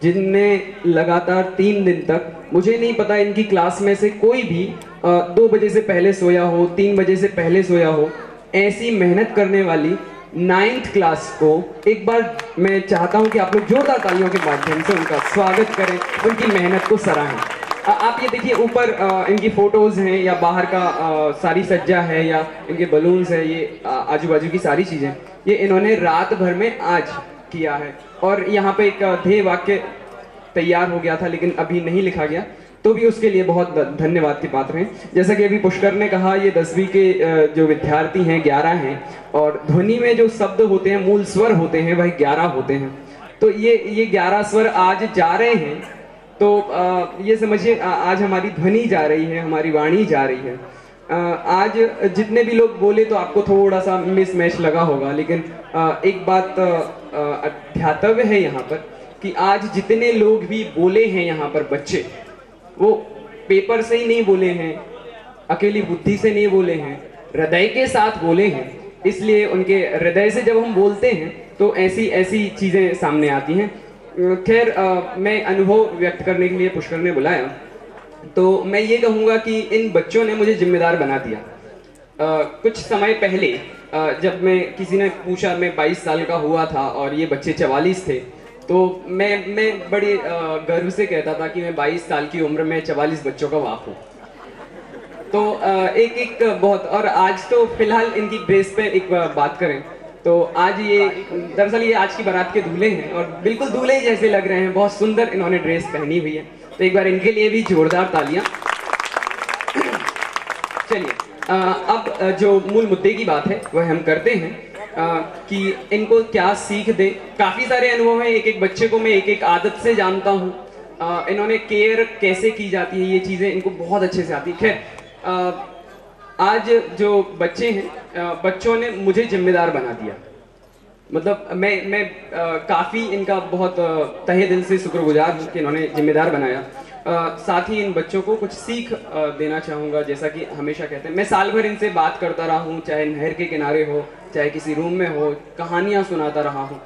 [SPEAKER 14] जिनने लगातार 3 दिन तक, मुझे नहीं पता इनकी क्लास में से कोई भी 2 बजे से पहले सोया हो, 3 बजे से पहले सोया हो, ऐसी मेहनत करने वाली 9th क्लास को एक बार मैं चाहता हूं कि आप लोग जोरदार तालियों के माध्यम से उनका स्वागत करें, उनकी मेहनत को सराहें। आप ये देखिए ऊपर इनकी फोटोज हैं या बाहर का सारी सज्जा है या इनके बलून्स है, ये आजू बाजू की सारी चीजें ये इन्होंने रात भर में आज किया है। और यहाँ पे एक ध्येय वाक्य तैयार हो गया था लेकिन अभी नहीं लिखा गया, तो भी उसके लिए बहुत धन्यवाद के पात्र हैं। जैसा कि अभी पुष्कर ने कहा, ये 10वीं के जो विद्यार्थी हैं 11 हैं और ध्वनि में जो शब्द होते हैं, मूल स्वर होते हैं, वह 11 होते हैं। तो ये 11 स्वर आज जा रहे हैं, तो ये समझिए आज हमारी ध्वनि जा रही है, हमारी वाणी जा रही है। आज जितने भी लोग बोले तो आपको थोड़ा सा मिसमैच लगा होगा, लेकिन एक बात अध्यातव्य है यहाँ पर कि आज जितने लोग भी बोले हैं यहाँ पर बच्चे, वो पेपर से ही नहीं बोले हैं, अकेली बुद्धि से नहीं बोले हैं, हृदय के साथ बोले हैं। इसलिए उनके हृदय से जब हम बोलते हैं तो ऐसी चीजें सामने आती हैं। खैर मैं अनुभव व्यक्त करने के लिए पुष्कर ने बुलाया, तो मैं ये कहूँगा कि इन बच्चों ने मुझे जिम्मेदार बना दिया। कुछ समय पहले जब मैं किसी ने पूछा, मैं 22 साल का हुआ था और ये बच्चे 44 थे, तो मैं बड़े गर्व से कहता था कि मैं 22 साल की उम्र में 44 बच्चों का बाप हूँ। तो एक बहुत, और आज तो फिलहाल इनकी ड्रेस पे एक बात करें तो आज ये दरअसल ये आज की बारात के दूल्हे हैं और बिल्कुल दूल्हे जैसे लग रहे हैं, बहुत सुंदर इन्होंने ड्रेस पहनी हुई है। तो एक बार इनके लिए भी जोरदार तालियां। चलिए अब जो मूल मुद्दे की बात है वह हम करते हैं कि इनको क्या सीख दे। काफी सारे अनुभव हैं, एक बच्चे को मैं एक आदत से जानता हूँ, इन्होंने केयर कैसे की जाती है, ये चीजें इनको बहुत अच्छे से आती है। खैर आज जो बच्चे हैं, बच्चों ने मुझे जिम्मेदार बना दिया। मतलब मैं काफ़ी इनका बहुत तहे दिल से शुक्रगुजार हूँ कि इन्होंने जिम्मेदार बनाया। साथ ही इन बच्चों को कुछ सीख देना चाहूँगा। जैसा कि हमेशा कहते हैं, मैं साल भर इनसे बात करता रहा हूँ, चाहे नहर के किनारे हो, चाहे किसी रूम में हो, कहानियाँ सुनाता रहा हूँ,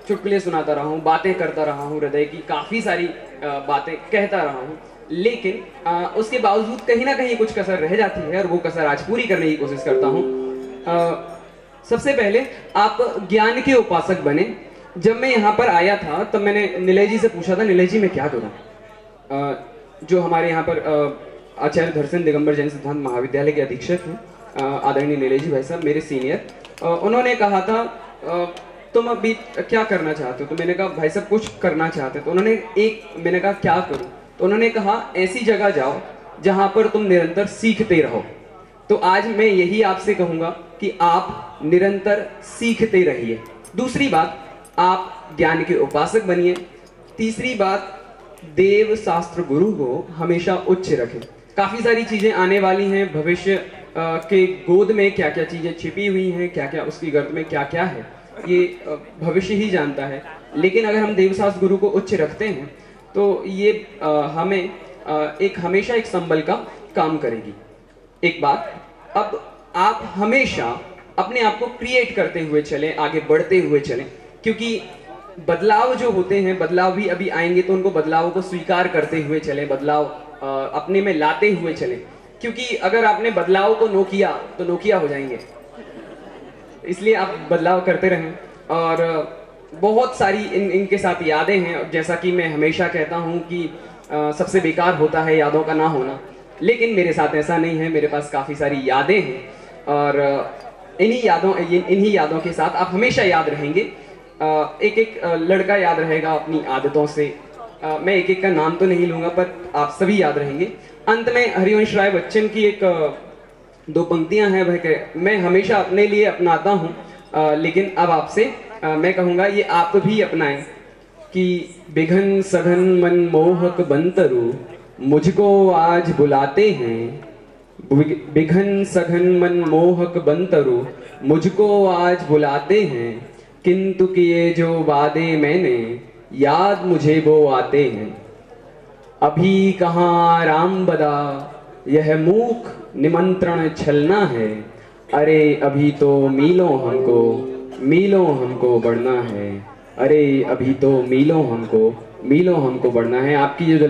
[SPEAKER 14] चुटकुले सुनाता रहा हूँ, बातें करता रहा हूँ, हृदय की काफ़ी सारी बातें कहता रहा हूँ। लेकिन उसके बावजूद कहीं ना कहीं कुछ कसर रह जाती है और वो कसर आज पूरी करने की कोशिश करता हूँ। सबसे पहले आप ज्ञान के उपासक बने। जब मैं यहाँ पर आया था तब मैंने निलय जी से पूछा था, निलय जी मैं क्या करूँ। जो हमारे यहाँ पर आचार्य धर्सन दिगंबर जैन सिद्धांत महाविद्यालय के अधीक्षक हैं आदरणीय निलय जी भाई साहब, मेरे सीनियर, उन्होंने कहा था तुम अभी क्या करना चाहते हो। तो मैंने कहा भाई साहब कुछ करना चाहते हो। तो उन्होंने मैंने कहा क्या करूँ। तो उन्होंने कहा ऐसी जगह जाओ जहां पर तुम निरंतर सीखते रहो। तो आज मैं यही आपसे कहूंगा कि आप निरंतर सीखते रहिए। दूसरी बात, आप ज्ञान के उपासक बनिए। तीसरी बात, देव शास्त्र गुरु को हमेशा उच्च रखें। काफी सारी चीजें आने वाली हैं, भविष्य के गोद में क्या क्या चीजें छिपी हुई हैं, क्या क्या उसकी गर्द में क्या क्या है, ये भविष्य ही जानता है। लेकिन अगर हम देवशास्त्र गुरु को उच्च रखते हैं तो ये हमें हमेशा एक संबल का काम करेगी। एक बात, अब आप हमेशा अपने आप को क्रिएट करते हुए चलें, आगे बढ़ते हुए चलें, क्योंकि बदलाव जो होते हैं, बदलाव भी अभी आएंगे, तो उनको बदलावों को स्वीकार करते हुए चलें, बदलाव अपने में लाते हुए चलें। क्योंकि अगर आपने बदलाव को नो किया तो नोकिया हो जाएंगे, इसलिए आप बदलाव करते रहें। और बहुत सारी इनके साथ यादें हैं। जैसा कि मैं हमेशा कहता हूं कि सबसे बेकार होता है यादों का ना होना, लेकिन मेरे साथ ऐसा नहीं है। मेरे पास काफ़ी सारी यादें हैं और इन्हीं यादों के साथ आप हमेशा याद रहेंगे। एक एक लड़का याद रहेगा अपनी आदतों से। मैं एक एक का नाम तो नहीं लूँगा, पर आप सभी याद रहेंगे। अंत में हरिवंश राय बच्चन की एक दो पंक्तियां हैं, वह मैं हमेशा अपने लिए अपनाता हूँ, लेकिन अब आपसे मैं कहूँगा ये आप भी अपनाएं कि बिघन सघन मन मोहक बंतरु मुझको आज बुलाते हैं। बिघन सघन मन मोहक बंतरु मुझको आज बुलाते हैं, किंतु किए जो वादे मैंने याद मुझे वो आते हैं। अभी कहाँ राम बदा यह मूक निमंत्रण छलना है, अरे अभी तो मीलों हमको बढ़ना है, अरे अभी तो मीलों हमको बढ़ना है। आपकी जो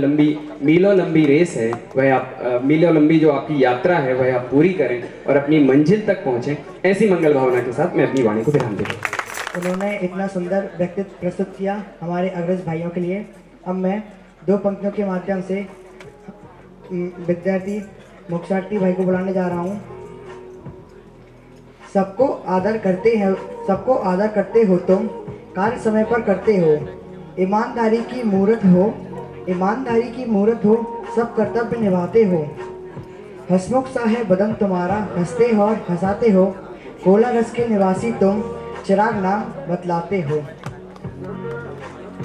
[SPEAKER 14] मीलों लंबी रेस है, वह आप मीलों लंबी जो आपकी यात्रा है वह आप पूरी करें और अपनी मंजिल तक पहुंचें। ऐसी मंगल भावना के साथ मैं अपनी वाणी को विराम देता हूं।
[SPEAKER 1] उन्होंने इतना सुंदर व्यक्तित्व प्रस्तुत किया हमारे अग्रज भाइयों के लिए। अब मैं दो पंक्तियों के माध्यम से विद्यार्थी मोक्षार्थी भाई को बुलाने जा रहा हूँ। सबको आदर करते हो तुम, कार्य समय पर करते हो, ईमानदारी की मूरत हो, सब कर्तव्य निभाते हो। हसमुख सा है बदन तुम्हारा, हंसते हो और हंसाते हो, कोला रस के निवासी तुम, चिराग नाम बतलाते हो।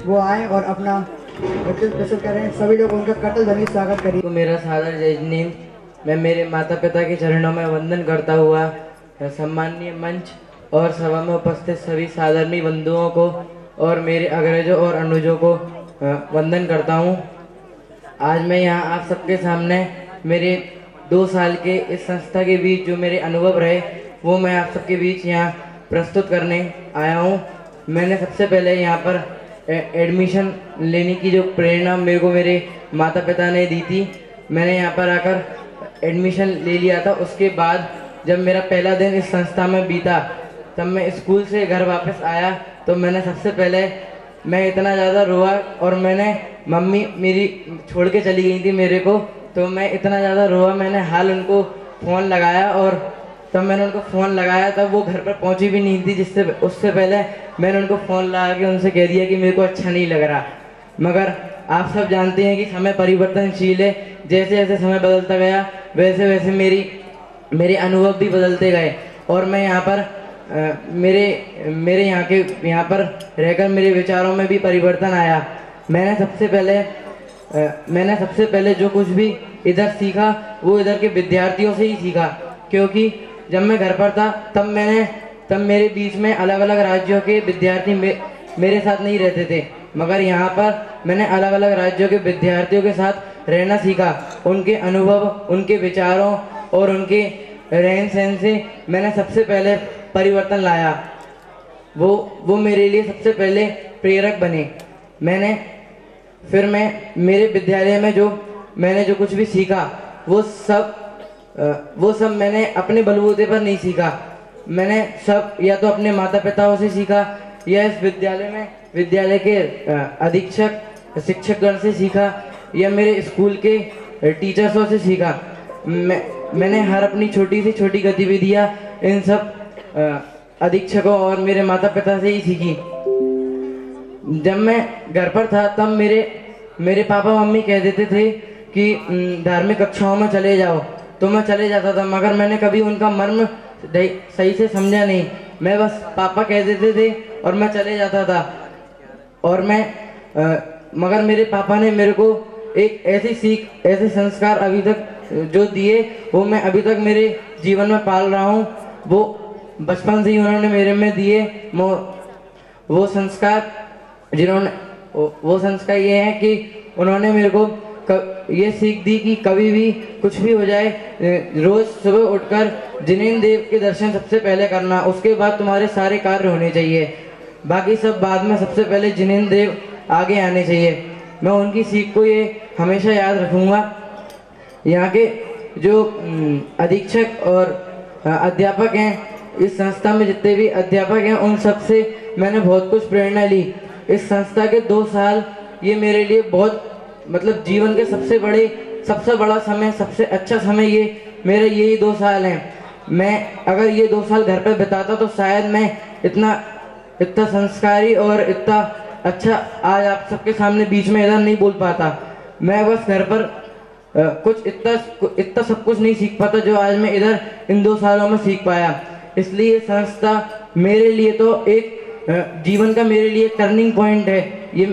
[SPEAKER 1] वो आए और अपना व्यक्तित्व प्रस्तुत करें। सभी लोग उनका करतल ध्वनि स्वागत करिए।
[SPEAKER 3] मेरा सादर जय नींद। मैं मेरे माता पिता के चरणों में वंदन करता हुआ सम्माननीय मंच और सभा में उपस्थित सभी सादरणीय बंधुओं को और मेरे अग्रजों और अनुजों को वंदन करता हूं। आज मैं यहां आप सबके सामने मेरे 2 साल के इस संस्था के बीच जो मेरे अनुभव रहे वो मैं आप सबके बीच यहां प्रस्तुत करने आया हूं। मैंने सबसे पहले यहां पर एडमिशन लेने की जो प्रेरणा मेरे को मेरे माता पिता ने दी थी, मैंने यहाँ पर आकर एडमिशन ले लिया था। उसके बाद जब मेरा पहला दिन इस संस्था में बीता, तब मैं स्कूल से घर वापस आया तो मैंने सबसे पहले मैं इतना ज़्यादा रोआ और मैंने मम्मी मेरी छोड़ के चली गई थी मेरे को, तो मैं इतना ज़्यादा रोआ। मैंने हाल उनको फ़ोन लगाया और तब मैंने उनको फ़ोन लगाया, तब वो घर पर पहुंची भी नहीं थी, उससे पहले मैंने उनको फ़ोन लगा के उनसे कह दिया कि मेरे को अच्छा नहीं लग रहा। मगर आप सब जानते हैं कि समय परिवर्तनशील है, जैसे जैसे समय बदलता गया वैसे वैसे मेरे अनुभव भी बदलते गए और मैं यहाँ पर मेरे यहाँ पर रहकर मेरे विचारों में भी परिवर्तन आया। मैंने सबसे पहले जो कुछ भी इधर सीखा वो इधर के विद्यार्थियों से ही सीखा, क्योंकि जब मैं घर पर था तब मेरे बीच में अलग अलग राज्यों के विद्यार्थी मेरे साथ नहीं रहते थे, मगर यहाँ पर मैंने अलग अलग राज्यों के विद्यार्थियों के साथ रहना सीखा। उनके अनुभव, उनके विचारों और उनके रहन सहन से मैंने सबसे पहले परिवर्तन लाया। वो मेरे लिए सबसे पहले प्रेरक बने। मैं मेरे विद्यालय में मैंने जो कुछ भी सीखा वो सब मैंने अपने बलबूते पर नहीं सीखा। मैंने सब या तो अपने माता पिताओं से सीखा या इस विद्यालय के अधीक्षक शिक्षकगण से सीखा या मेरे स्कूल के टीचर्सों से सीखा। मैंने हर अपनी छोटी से छोटी गतिविधियां इन सब अधीक्षकों और मेरे माता पिता से ही सीखी। जब मैं घर पर था तब मेरे पापा मम्मी कह देते थे
[SPEAKER 10] कि धार्मिक कक्षाओं में चले जाओ, तो मैं चले जाता था, मगर मैंने कभी उनका मर्म सही से समझा नहीं। मैं बस पापा कह देते थे और मैं चले जाता था। और मैं मगर मेरे पापा ने मेरे को एक ऐसी सीख, ऐसे संस्कार अभी तक जो दिए, वो मैं अभी तक मेरे जीवन में पाल रहा हूँ। वो बचपन से ही उन्होंने मेरे में दिए। वो संस्कार ये है कि उन्होंने मेरे को ये सीख दी कि कभी भी कुछ भी हो जाए, रोज सुबह उठकर जिनेंद्र देव के दर्शन सबसे पहले करना, उसके बाद तुम्हारे सारे कार्य होने चाहिए, बाकी सब बाद में, सबसे पहले जिनेंद्र देव आगे आने चाहिए। मैं उनकी सीख को ये हमेशा याद रखूँगा। यहाँ के जो अधीक्षक और अध्यापक हैं, इस संस्था में जितने भी अध्यापक हैं, उन सब से मैंने बहुत कुछ प्रेरणा ली। इस संस्था के 2 साल ये मेरे लिए बहुत, मतलब जीवन के सबसे बड़ा समय, सबसे अच्छा समय ये मेरे यही 2 साल हैं। मैं अगर ये 2 साल घर पर बिताता तो शायद मैं इतना संस्कारी और इतना अच्छा आज आप सबके सामने बीच में इधर नहीं बोल पाता। मैं बस घर पर कुछ इतना सब कुछ नहीं सीख पाता जो आज मैं इधर इन 2 सालों में सीख पाया। इसलिए संस्था मेरे लिए तो एक जीवन का मेरे लिए टर्निंग पॉइंट है। ये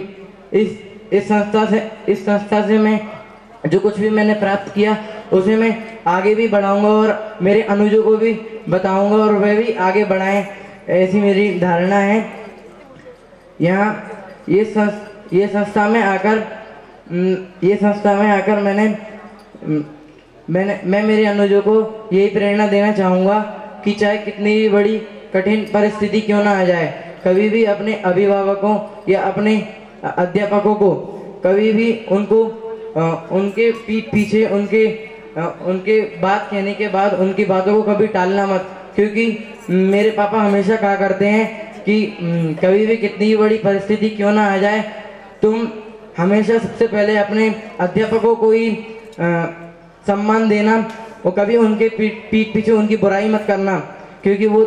[SPEAKER 10] इस संस्था से मैं जो कुछ भी मैंने प्राप्त किया उसे मैं आगे भी बढ़ाऊंगा और मेरे अनुजों को भी बताऊंगा और वे भी आगे बढ़ाएं, ऐसी मेरी धारणा है। यहाँ ये संस्था में आकर मैं मेरे अनुजों को यही प्रेरणा देना चाहूँगा कि चाहे कितनी भी बड़ी कठिन परिस्थिति क्यों ना आ जाए, कभी भी अपने अभिभावकों या अपने अध्यापकों को कभी भी उनके पीठ पीछे उनके बात कहने के बाद उनकी बातों को कभी टालना मत, क्योंकि मेरे पापा हमेशा कहा करते हैं कि कभी भी कितनी भी बड़ी परिस्थिति क्यों ना आ जाए, तुम हमेशा सबसे पहले अपने अध्यापकों को ही सम्मान देना और कभी उनके पीठ पीछे उनकी बुराई मत करना, क्योंकि वो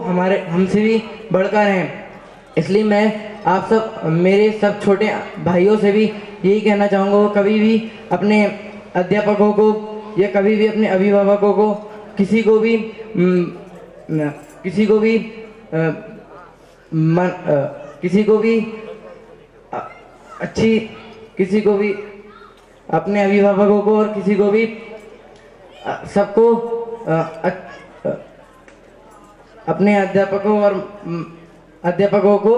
[SPEAKER 10] हमसे भी बढ़कर हैं। इसलिए मैं आप सब, मेरे सब छोटे भाइयों से भी यही कहना चाहूँगा, कभी भी अपने अध्यापकों को या कभी भी अपने अभिभावकों को किसी को भी अपने अभिभावकों को और किसी को भी सबको अपने अध्यापकों को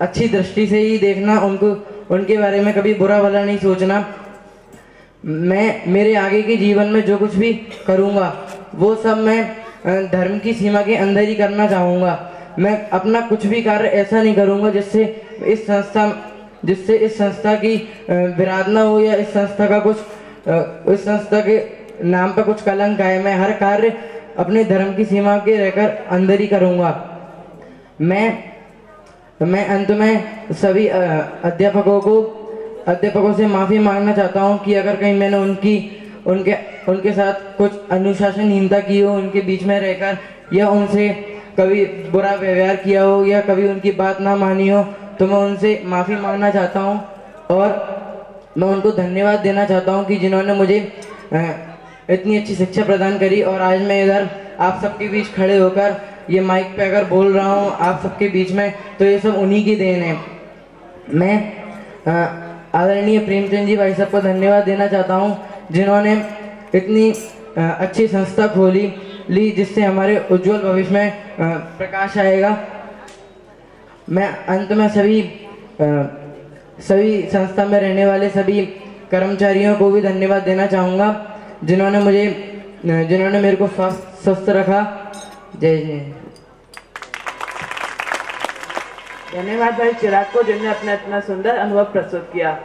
[SPEAKER 10] अच्छी दृष्टि से ही देखना, उनके बारे में कभी बुरा भला नहीं सोचना। मैं मेरे आगे के जीवन में जो कुछ भी करूँगा वो सब मैं धर्म की सीमा के अंदर ही करना चाहूँगा। मैं अपना कुछ भी कार्य ऐसा नहीं करूँगा जिससे इस संस्था की विराधना हो या इस संस्था के नाम पर कुछ कलंक आए। मैं हर कार्य अपने धर्म की सीमा के रहकर अंदर ही करूँगा। मैं अंत में सभी अध्यापकों से माफ़ी मांगना चाहता हूँ कि अगर कहीं मैंने उनके साथ कुछ अनुशासनहीनता की हो, उनके बीच में रहकर, या उनसे कभी बुरा व्यवहार किया हो या कभी उनकी बात ना मानी हो, तो मैं उनसे माफ़ी मांगना चाहता हूँ और मैं उनको धन्यवाद देना चाहता हूँ कि जिन्होंने मुझे इतनी अच्छी शिक्षा प्रदान करी और आज मैं इधर आप सबके बीच खड़े होकर ये माइक पे अगर बोल रहा हूँ आप सबके बीच में, तो ये सब उन्हीं की देन है। मैं आदरणीय प्रेमचंद जी भाई साहब को धन्यवाद देना चाहता हूँ जिन्होंने इतनी अच्छी संस्था खोली जिससे हमारे उज्जवल भविष्य में प्रकाश आएगा। मैं अंत में सभी संस्था में रहने वाले सभी कर्मचारियों को भी धन्यवाद देना चाहूँगा जिन्होंने मेरे को स्वस्थ रखा। जय जय।
[SPEAKER 8] धन्यवाद भाई चिराग को जिन्होंने अपना इतना सुंदर अनुभव प्रस्तुत किया।